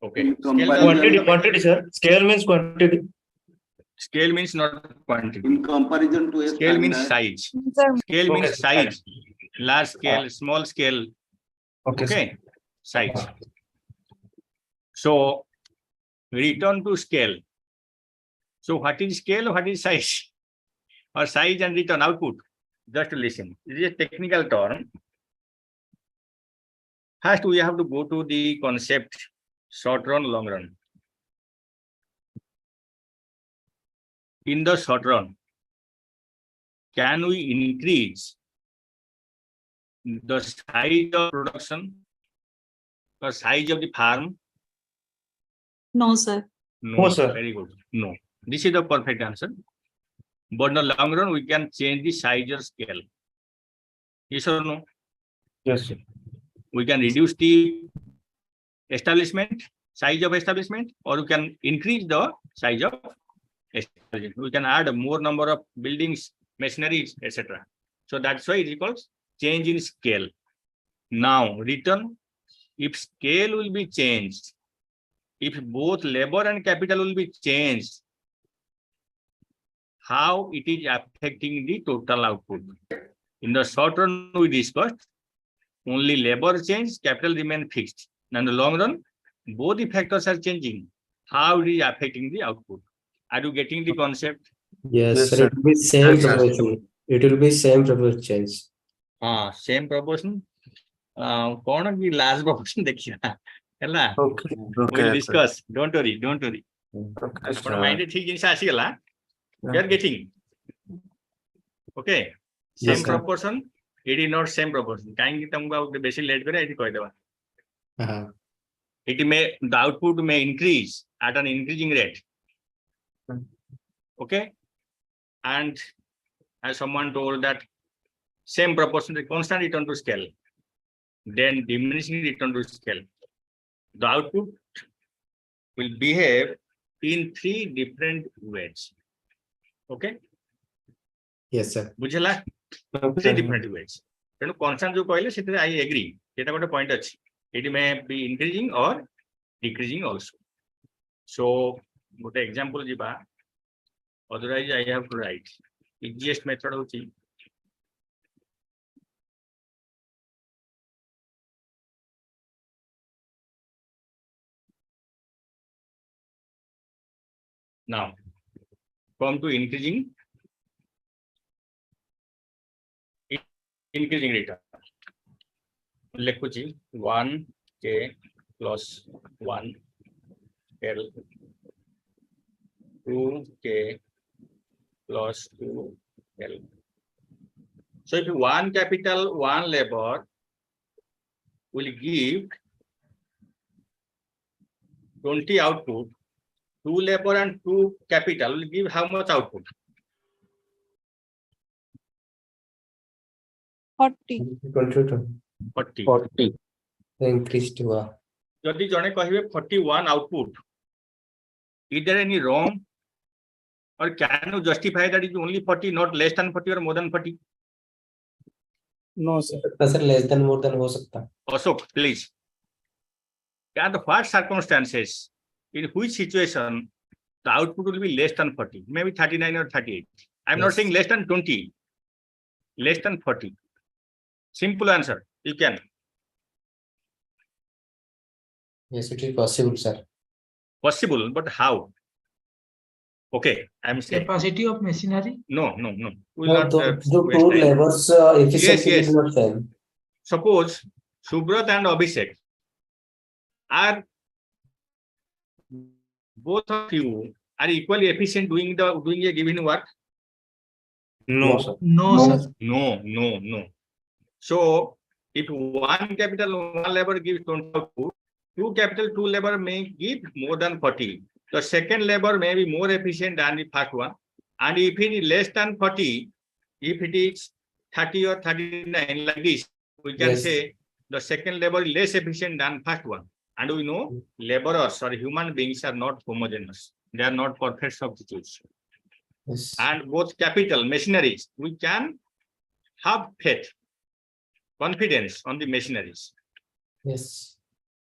Speaker 1: Okay.
Speaker 8: In
Speaker 1: Scale
Speaker 8: comparison-
Speaker 2: Quantity, sir. Scale means quantity.
Speaker 1: Scale means not quantity.
Speaker 8: In comparison to a
Speaker 1: Scale means
Speaker 8: standard-
Speaker 1: size.
Speaker 5: Sir,
Speaker 1: Scale
Speaker 2: Okay,
Speaker 1: means size. Large scale, small scale.
Speaker 2: Okay. sir.
Speaker 1: Okay. Size. So return to scale. So what is scale? What is size? Or size and return output? Just listen. It is a technical term. First, we have to go to the concept short run, long run. in the short run, can we increase the size of production, the size of the farm?
Speaker 5: No, sir.
Speaker 1: No,
Speaker 2: No, sir.
Speaker 1: Very good. No. This is the perfect answer. But in the long run, we can change the size or scale. Yes or no?
Speaker 2: Yes, sir.
Speaker 1: We can reduce the establishment, size of establishment, or we can increase the size of establishment. We can add more number of buildings, machineries, etc. So that's why it is called change in scale. Now, return, if scale will be changed, if both labor and capital will be changed, how it is affecting the total output? In the short run, we discussed only labor change, capital remain fixed. And in the long run, both the factors are changing. How it is affecting the output? Are you getting the concept?
Speaker 3: Yes,
Speaker 2: Yes,
Speaker 3: sir.
Speaker 2: sir.
Speaker 3: It will be same
Speaker 2: Yes, sir.
Speaker 3: proportion. It will be same proportion change.
Speaker 1: Same proportion. कौन की last proportion देखिए ହେଲା.
Speaker 2: Okay.
Speaker 1: We'll
Speaker 2: Okay.
Speaker 1: discuss. Don't worry. Don't worry.
Speaker 2: Okay,
Speaker 1: ଆପଣ
Speaker 2: sir.
Speaker 1: mind ठीक जिनिस आसीगला. You are getting. Okay. Same
Speaker 3: Yes, sir.
Speaker 1: proportion. It is not same proportion. काहेंकि तुमको out बेसी late करे ऐठी कह देबा. It may, the output may increase at an increasing rate. Okay. And as someone told that same proportion, the constant return to scale, then diminishing return to scale. The output will behave in 3 different ways. Okay.
Speaker 3: Yes, sir.
Speaker 1: बुझला? 3
Speaker 2: Okay.
Speaker 1: different ways. Then constant जो कहले सेते I agree. सेटा गोटे point अछि. It may be increasing or decreasing also. So, what example jiba, otherwise I have to write. Easiest method hochi. Now, come to increasing return. Lekuchi 1k plus 1 L 2k plus 2 L. So if 1 capital, 1 labor will give 20 output, 2 labor and 2 capital will give how much output?
Speaker 5: 40.
Speaker 1: 40.
Speaker 3: 40. Increased हुआ.
Speaker 1: यदि जने कहिबे 41 output, is there any wrong? Or can you justify that it is only 40, not less than 40 or more than 40?
Speaker 2: No, sir.
Speaker 3: Sir, less than more than हो सकता.
Speaker 1: Ashok, please. At what circumstances, in which situation, the output will be less than 40, maybe 39 or 38. I'm not
Speaker 3: Yes.
Speaker 1: saying less than 20, less than 40. Simple answer, you can.
Speaker 3: Yes, it is possible, sir.
Speaker 1: Possible, but how? Okay, I'm saying.
Speaker 9: Capacity of machinery.
Speaker 1: No. We'll
Speaker 3: No,
Speaker 1: not,
Speaker 3: the
Speaker 1: waste
Speaker 3: two
Speaker 1: time.
Speaker 3: labors efficiency
Speaker 1: Yes.
Speaker 3: is not same.
Speaker 1: Suppose Subrat and Abhishek are, both of you are equally efficient doing a given work.
Speaker 2: No, sir.
Speaker 9: No,
Speaker 5: No.
Speaker 9: sir.
Speaker 1: No. So if 1 capital, 1 labor gives 20 output, 2 capital, 2 labor may give more than 40. The second labor may be more efficient than the first one. And if it is less than 40, if it is 30 or 39 like this, we can
Speaker 3: Yes.
Speaker 1: say the second labor is less efficient than first one. And we know laborers or human beings are not homogeneous. They are not perfect substitutes.
Speaker 3: Yes.
Speaker 1: And both capital, machineries, we can have faith, confidence on the machineries.
Speaker 3: Yes.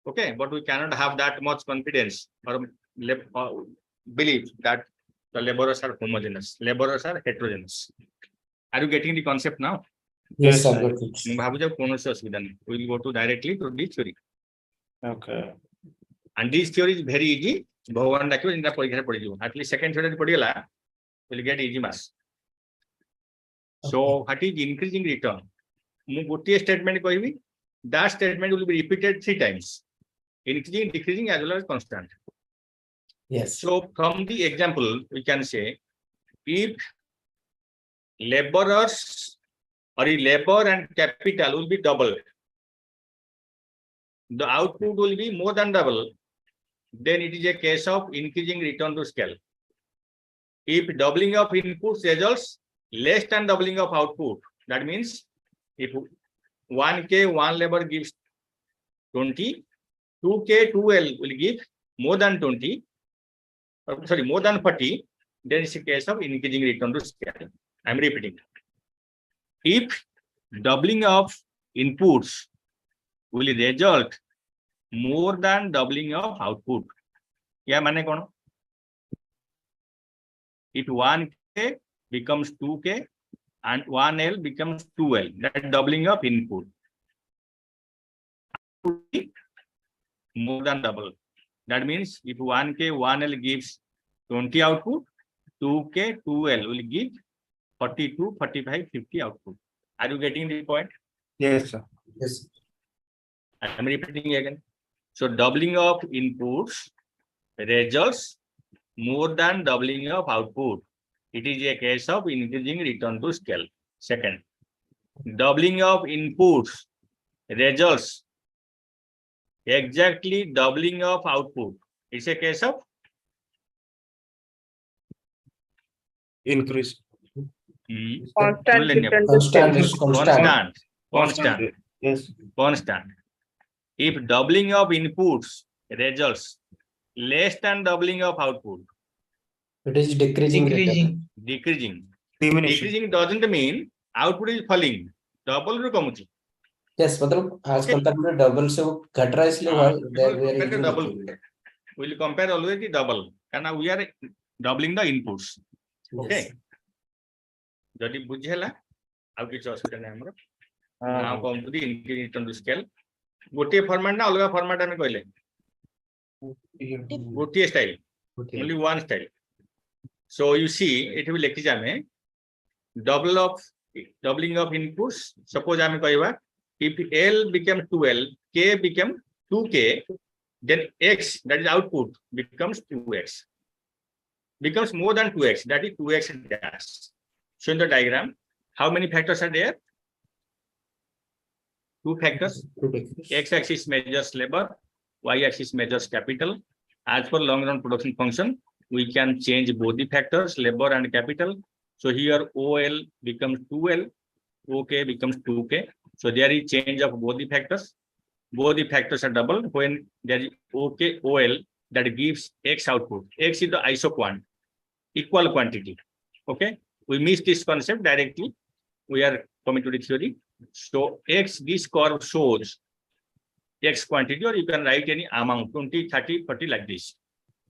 Speaker 1: Okay, but we cannot have that much confidence or believe that the laborers are homogeneous. Laborers are heterogeneous. Are you getting the concept now?
Speaker 3: Yes, sir.
Speaker 2: sir.
Speaker 3: Got it.
Speaker 1: We will go to directly to the theory.
Speaker 2: Okay.
Speaker 1: And this theory is very easy. Bhagavan dakhibo inda parikha padi jibo. At least second theory padi gala, will get easy marks. So what is increasing return? Mu gotiye statement kahibi. That statement will be repeated 3 times. Increasing, decreasing as well as constant.
Speaker 3: Yes.
Speaker 1: So from the example, we can say if laborers or labor and capital will be doubled, the output will be more than double, then it is a case of increasing return to scale. If doubling of inputs results less than doubling of output, that means if 1K, one labor gives 20, 2K, 2L will give more than 20, more than 40, then it's a case of increasing return to scale. I'm repeating. If doubling of inputs will result more than doubling of output, yeah, mane kono? If 1K becomes 2K and 1L becomes 2L, that doubling of input more than double. That means if 1K, 1L gives 20 output, 2K, 2L will give 42, 45, 50 output. Are you getting the point?
Speaker 2: Yes, sir.
Speaker 3: Yes.
Speaker 1: I'm repeating again. So doubling of inputs results more than doubling of output. It is a case of increasing return to scale. Second, doubling of inputs results exactly doubling of output. It's a case of
Speaker 2: Increase.
Speaker 6: Constant return to
Speaker 3: Constant,
Speaker 6: scale.
Speaker 1: constant.
Speaker 2: Yes.
Speaker 1: Constant. If doubling of inputs results less than doubling of output,
Speaker 3: it is decreasing.
Speaker 1: decreasing.
Speaker 2: Diminishing.
Speaker 1: Decreasing doesn't mean output is falling. Double ru kamuchi.
Speaker 3: Yes, मतलब as
Speaker 1: Okay.
Speaker 3: compared to double से वो घट रहा है इसलिए why
Speaker 1: Compare
Speaker 3: they
Speaker 1: to
Speaker 3: are
Speaker 1: double.
Speaker 3: increasing.
Speaker 1: We'll compare always the double. And now we are doubling the inputs. Okay.
Speaker 3: Yes.
Speaker 1: Jadi बुझेला आउ किछ असुविधा नै हमरो. Now come to the increase return to scale. गोटे फॉर्मेट ना अलग format ଆମେ कहले. गोटे style.
Speaker 3: Okay.
Speaker 1: Only one style. So you see, it will लिखि जामे doubling of inputs. Suppose आमे कहबा if L became 2L, K became 2K, then X, that is output, becomes 2X. Becomes more than 2X, that is 2X dash. So in the diagram, how many factors are there? Two factors. X-axis measures labor, Y-axis measures capital. As per long-run production function, we can change both the factors, labor and capital. So here OL becomes 2L, OK becomes 2K. So there is change of both the factors. Both the factors are doubled when there is OK OL that gives X output. X is the isoquant, equal quantity. Okay, we miss this concept directly. We are coming to the theory. So X, this curve shows X quantity, or you can write any amount 20, 30, 40 like this.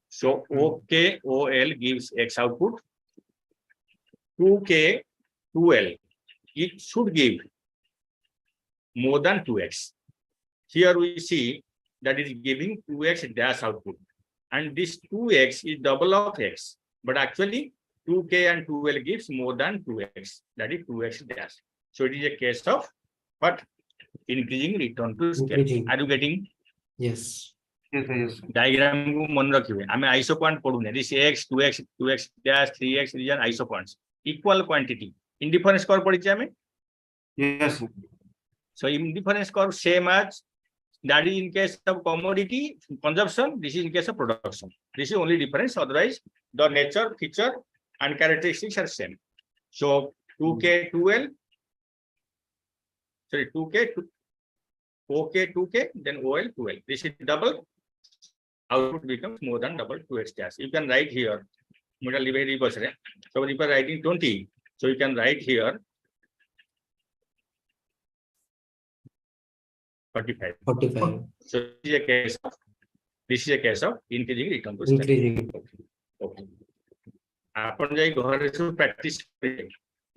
Speaker 1: So OK OL gives X output. 2K 2L, it should give more than 2X. Here we see that is giving 2X dash output. And this 2X is double of X. But actually 2K and 2L gives more than 2X. That is 2X dash. So it is a case of what? Increasing return to scale. Are you getting?
Speaker 3: Yes.
Speaker 2: Yes.
Speaker 1: Diagram को मन रखिए. हमें isoquant पढ़ूने. This X, 2X, 2X dash, 3X, these are isoquants. Equal quantity. Indifference curve पढ़ी चाहिए हमें.
Speaker 2: Yes.
Speaker 1: So indifference curve same as that is in case of commodity consumption. This is in case of production. This is only difference. Otherwise, the nature, feature, and characteristics are same. So 2K, 2L. Sorry, 2K, OK, 2K, then OL, 2L. This is double. Output becomes more than double 2X dash. You can write here. So if you are writing 20, so you can write here 45.
Speaker 3: 45.
Speaker 1: So this is a case of increasing return to scale.
Speaker 3: Increasing.
Speaker 1: Okay. आपण जाई घर से practice करे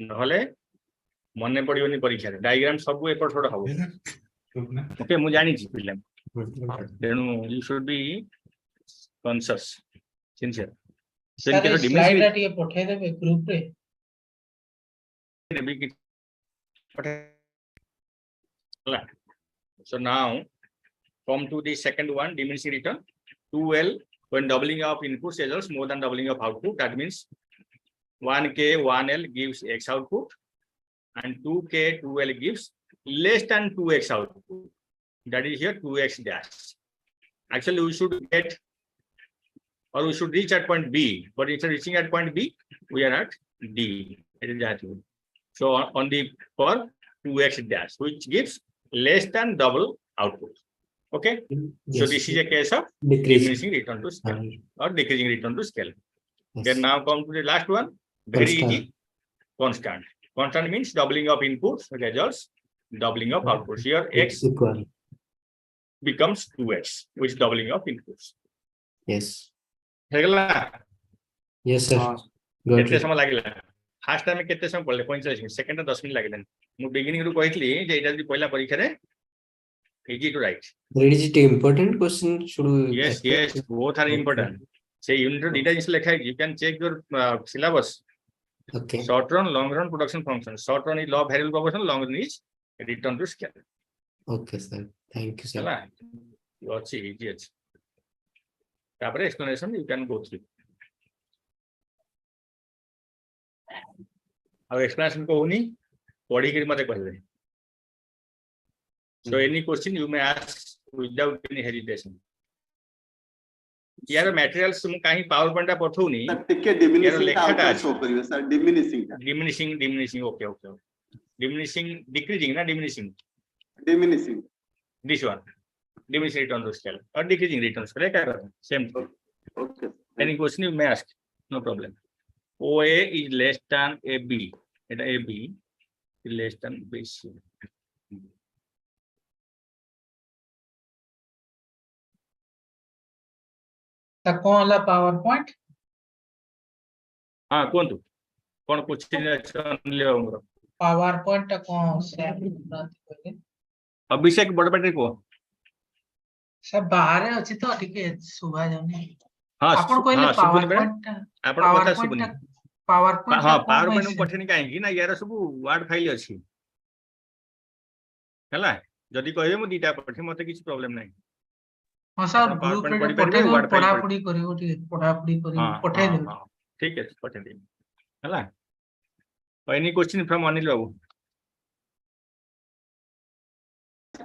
Speaker 1: नहले मने पड़ियोनी परीक्षा रे diagram सब एपट छोड़ हबो. ओके मु जानि छी पिले. तेनु you should be conscious sincere.
Speaker 9: Sir slide रा टिके पठे देबे ग्रुप रे.
Speaker 1: So now come to the second one, diminishing return. 2L when doubling of input results more than doubling of output. That means 1K 1L gives X output and 2K 2L gives less than 2X output. That is here 2X dash. Actually, we should get or we should reach at point B, but instead of reaching at point B, we are at D. It is that way. So on the for 2X dash, which gives less than double output. Okay. So
Speaker 3: Yes.
Speaker 1: this is a case of
Speaker 3: Decrease.
Speaker 1: diminishing return to scale or decreasing return to scale.
Speaker 3: Yes.
Speaker 1: Then now come to the last one. Very
Speaker 3: Constant.
Speaker 1: easy. Constant. Constant means doubling of inputs results, doubling of outputs. Here X
Speaker 3: Equal.
Speaker 1: becomes 2X, which is doubling of inputs.
Speaker 3: Yes.
Speaker 1: Hegla,
Speaker 3: Yes, sir.
Speaker 2: हाँ,
Speaker 3: Got
Speaker 1: केते
Speaker 3: it.
Speaker 1: समय लागिला fast time केते समय पड़ले 45 minute second 10 minute लागिला मु beginning रु कहितली जे एटा जि पहिला परीक्षा रे easy to write
Speaker 3: That is it important question. Should we?
Speaker 1: yes
Speaker 3: expect?
Speaker 1: yes both are
Speaker 3: Okay.
Speaker 1: important say unit data is lekha you can check your syllabus
Speaker 3: Okay.
Speaker 1: short run long run production function short run is law of variable proportion long run is return to scale
Speaker 3: Okay, sir. Thank you, sir.
Speaker 1: ହେଲା you ଅଛି easy ଅଛି तापर explanation you can go through अब explanation कहूनी पढ़ी के मते कहबे so any question you may ask without any hesitation यार materials मु काहे पावर पॉइंट पठौनी
Speaker 8: Sir, टिके diminishing
Speaker 1: लेखा
Speaker 8: टा
Speaker 1: टा
Speaker 8: आउटपुट शो करिवे सर diminishing टा
Speaker 1: diminishing okay okay diminishing decreasing na diminishing
Speaker 8: diminishing
Speaker 1: this one diminishing return to scale or decreasing return to scale क्या same thing.
Speaker 8: okay
Speaker 1: Any question you may ask no problem OA is less than AB eta AB is less than BC
Speaker 9: ता कौन वाला power point
Speaker 1: हाँ कोंतु कौन question Anil बाबूर
Speaker 9: power point ता कौन से कहले
Speaker 1: अभिषेक बड़बेटे को
Speaker 9: सब बाहर अछि तो ठीक सुबह जाने
Speaker 1: हाँ
Speaker 9: आपण कहले
Speaker 1: हाँ
Speaker 9: पावर
Speaker 1: सुबुनी
Speaker 9: पॉइंट
Speaker 1: आपण
Speaker 9: पावर
Speaker 1: कथा
Speaker 9: पॉइंट
Speaker 1: सुबुनी
Speaker 9: पावर पॉइंट
Speaker 1: हाँ पावर पॉइंट पठेनी काहे ना यार सब वर्ड फाइल अछि हला जदी कहबे मु दीटा पठे मते किछ प्रॉब्लम नै
Speaker 9: हां सर
Speaker 1: आपण
Speaker 9: ग्रुप
Speaker 1: PowerPoint
Speaker 9: रे
Speaker 1: पढ़ी
Speaker 9: पठे
Speaker 1: पारिबे,
Speaker 9: दो
Speaker 1: Word file
Speaker 9: पढ़ा
Speaker 1: पढ़ी-
Speaker 9: पढ़ी करियो ठीक पढ़ा पढ़ी करियो
Speaker 1: हाँ
Speaker 9: पठे
Speaker 1: हाँ
Speaker 9: दो
Speaker 1: हाँ ठीक है पठे दे हला any question from Anil Babu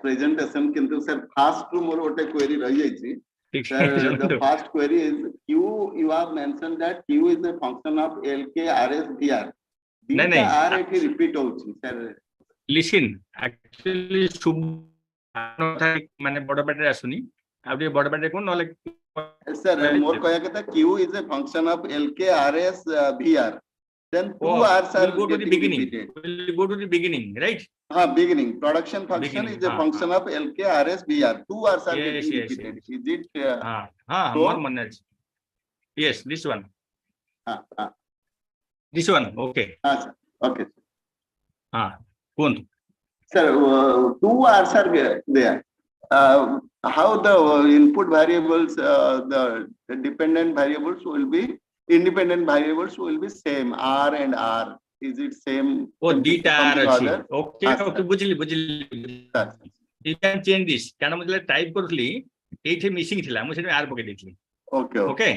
Speaker 8: presentation किंतु सर फास्ट टू मोर ओटे क्वेरी रहि जाई छी
Speaker 1: ठीक
Speaker 8: sir
Speaker 1: है
Speaker 8: the first query is q you have mentioned that q is a function of lk rs vr
Speaker 1: नहीं,
Speaker 8: these
Speaker 1: नहीं।
Speaker 8: are एठी रिपीट होउची सर
Speaker 1: लिसन एक्चुअली शुभ माने बड़ बेटे आसुनी अब ये बड़ बेटे कोन नले
Speaker 8: सर मोर कहया के q is a function of lk rs vr then two r's are
Speaker 1: we'll go to the
Speaker 8: getting
Speaker 1: beginning
Speaker 8: repeated.
Speaker 1: we'll go to the beginning right
Speaker 8: Beginning production function
Speaker 1: Beginning,
Speaker 8: is a function of lk rs vr two r's are
Speaker 1: Yes,
Speaker 8: getting
Speaker 1: yes,
Speaker 8: repeated is it
Speaker 1: हाँ हाँ
Speaker 8: So-
Speaker 1: मोर मन अछि yes this one
Speaker 8: हाँ
Speaker 1: this one okay
Speaker 8: sir okay
Speaker 1: हाँ कोन
Speaker 8: sir two r's are there how the input variables the dependent variables will be independent variables will be same r and r is it same
Speaker 1: ओ दीटा or
Speaker 8: something
Speaker 1: अछि
Speaker 8: other?
Speaker 1: Okay
Speaker 8: हाँ,
Speaker 1: okay
Speaker 8: sir.
Speaker 1: बुझली
Speaker 8: Sir.
Speaker 1: you can change this कारण मुझे type करथली एठी missing थिला मु सेठी आर पके देथली
Speaker 8: okay okay
Speaker 1: okay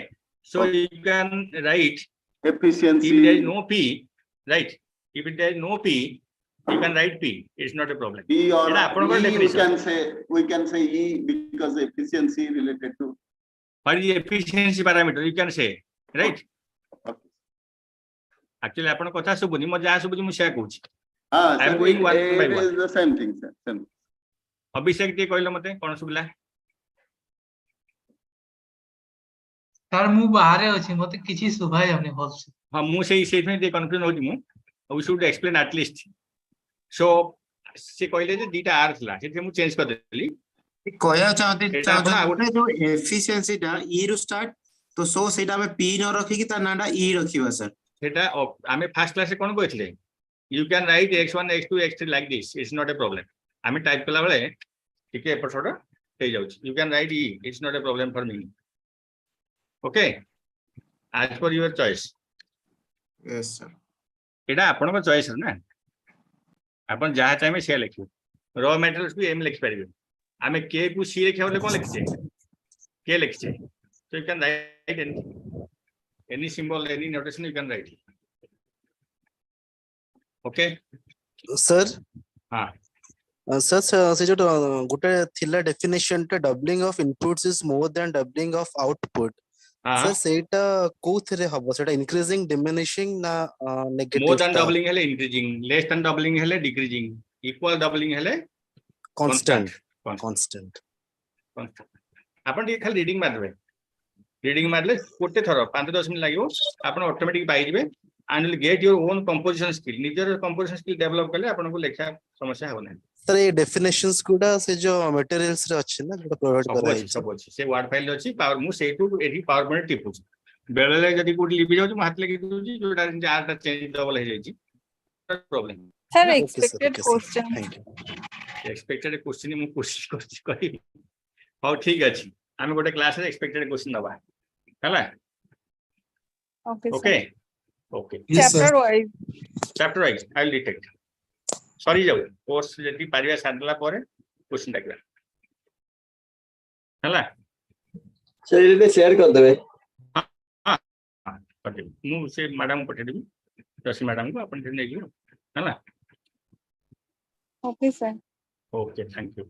Speaker 1: so
Speaker 8: Okay.
Speaker 1: you can write
Speaker 8: efficiency
Speaker 1: if there is no p right if there is no p you can write p it's not a problem
Speaker 8: E or
Speaker 1: एटा आपनकर
Speaker 8: E
Speaker 1: definition
Speaker 8: we can say E because efficiency related to
Speaker 1: what is the efficiency parameter you can say right
Speaker 8: okay.
Speaker 1: actually आपण कथा सुबुनी म जा सुबुनी मु share कहूची I am
Speaker 8: sir,
Speaker 1: going one by
Speaker 8: it
Speaker 1: one.
Speaker 8: is the same thing sir same.
Speaker 1: अभिषेक टे कहलो मते कोन Subala
Speaker 9: sir मु बाहर अछि मते किछि सुबह जाने भल से
Speaker 1: हां मु सेही में दे कंफ्यूजन होती मु we should explain at least सो से कहले जे दीटा आर थला से मु चेंज कर देली
Speaker 2: कहया चाहते
Speaker 1: एटा आपण आउट
Speaker 2: चाहते जो एफिशिएंसी टा ई रु स्टार्ट तो सो सेटा में पी न रखी कि ता नाडा ई रखिबा सर
Speaker 1: सेटा आमे फर्स्ट क्लास कोन कहथले you can write x1 x2 x3 like this it's not a problem आमे टाइप कला बेले ठीके एपिसोड हे जाउछ you can write E it's not a problem for me okay as per your choice
Speaker 2: yes sir
Speaker 1: एटा आपण को choice ना आपण जहा चाहे से लिखियो रॉ मटेरियल्स भी एम लिख परिबे आमे के को सी लिखे बोले कोन लिखछे के लिखछे so you can write any symbol any notation you can write okay
Speaker 11: sir
Speaker 1: हाँ
Speaker 11: सर से जो गोटे थिला डेफिनेशन टा doubling of inputs is more than doubling of output
Speaker 1: हाँ
Speaker 11: सर सेटा कोथरे हबो सेटा इंक्रीजिंग डिमिनिशिंग ना नेगेटिव
Speaker 1: मोर देन डबलिंग हेले इंक्रीजिंग लेस देन डबलिंग हेले डिक्रीजिंग इक्वल डबलिंग हेले
Speaker 11: कांस्टेंट
Speaker 1: constant
Speaker 11: कांस्टेंट
Speaker 1: आपण ଟିକେ ଖାଲି रीडिंग मारबे रीडिंग मारले गोटे थर 5-10 मिनिट लागो आपण ऑटोमेटिक पाई जिवे and will get your own composition skill निजर कंपोजिशन स्किल डेवलप करले आपण को लेखा समस्या हो ना
Speaker 11: सर ये डेफिनेशंस गुडा से जो मटेरियल्स रे अछि ना जो प्रोवाइड करा है
Speaker 1: सब अछि से वर्ड फाइल अछि पावर मु सेटू एठी पावर पॉइंट टिपु बेले जदी कोठी लिपि जाउ म हाथ लगे दूची जोटा आरटा चेंज डबल हे जाई छी problem
Speaker 5: Sir,
Speaker 11: Okay, sir.
Speaker 5: expected
Speaker 11: Okay, sir.
Speaker 5: question.
Speaker 11: Thank you.
Speaker 1: Expected question मु कोशिश करछि कहि हाउ ठीक अछि हम गोटे क्लास रे एक्सपेक्टेड क्वेश्चन दबा हला
Speaker 5: Okay,
Speaker 1: okay
Speaker 5: sir.
Speaker 1: Okay
Speaker 3: Yes, sir.
Speaker 5: Chapter wise.
Speaker 1: Chapter wise I will detect sorry जाऊ कोर्स जदी पारिया साडला परे क्वेश्चन डाकला हला
Speaker 12: सर ये शेयर कर देबे
Speaker 1: पटे मु से मैडम पटे देबी दस मैडम को अपन ने हला
Speaker 5: Okay, sir.
Speaker 1: Okay thank you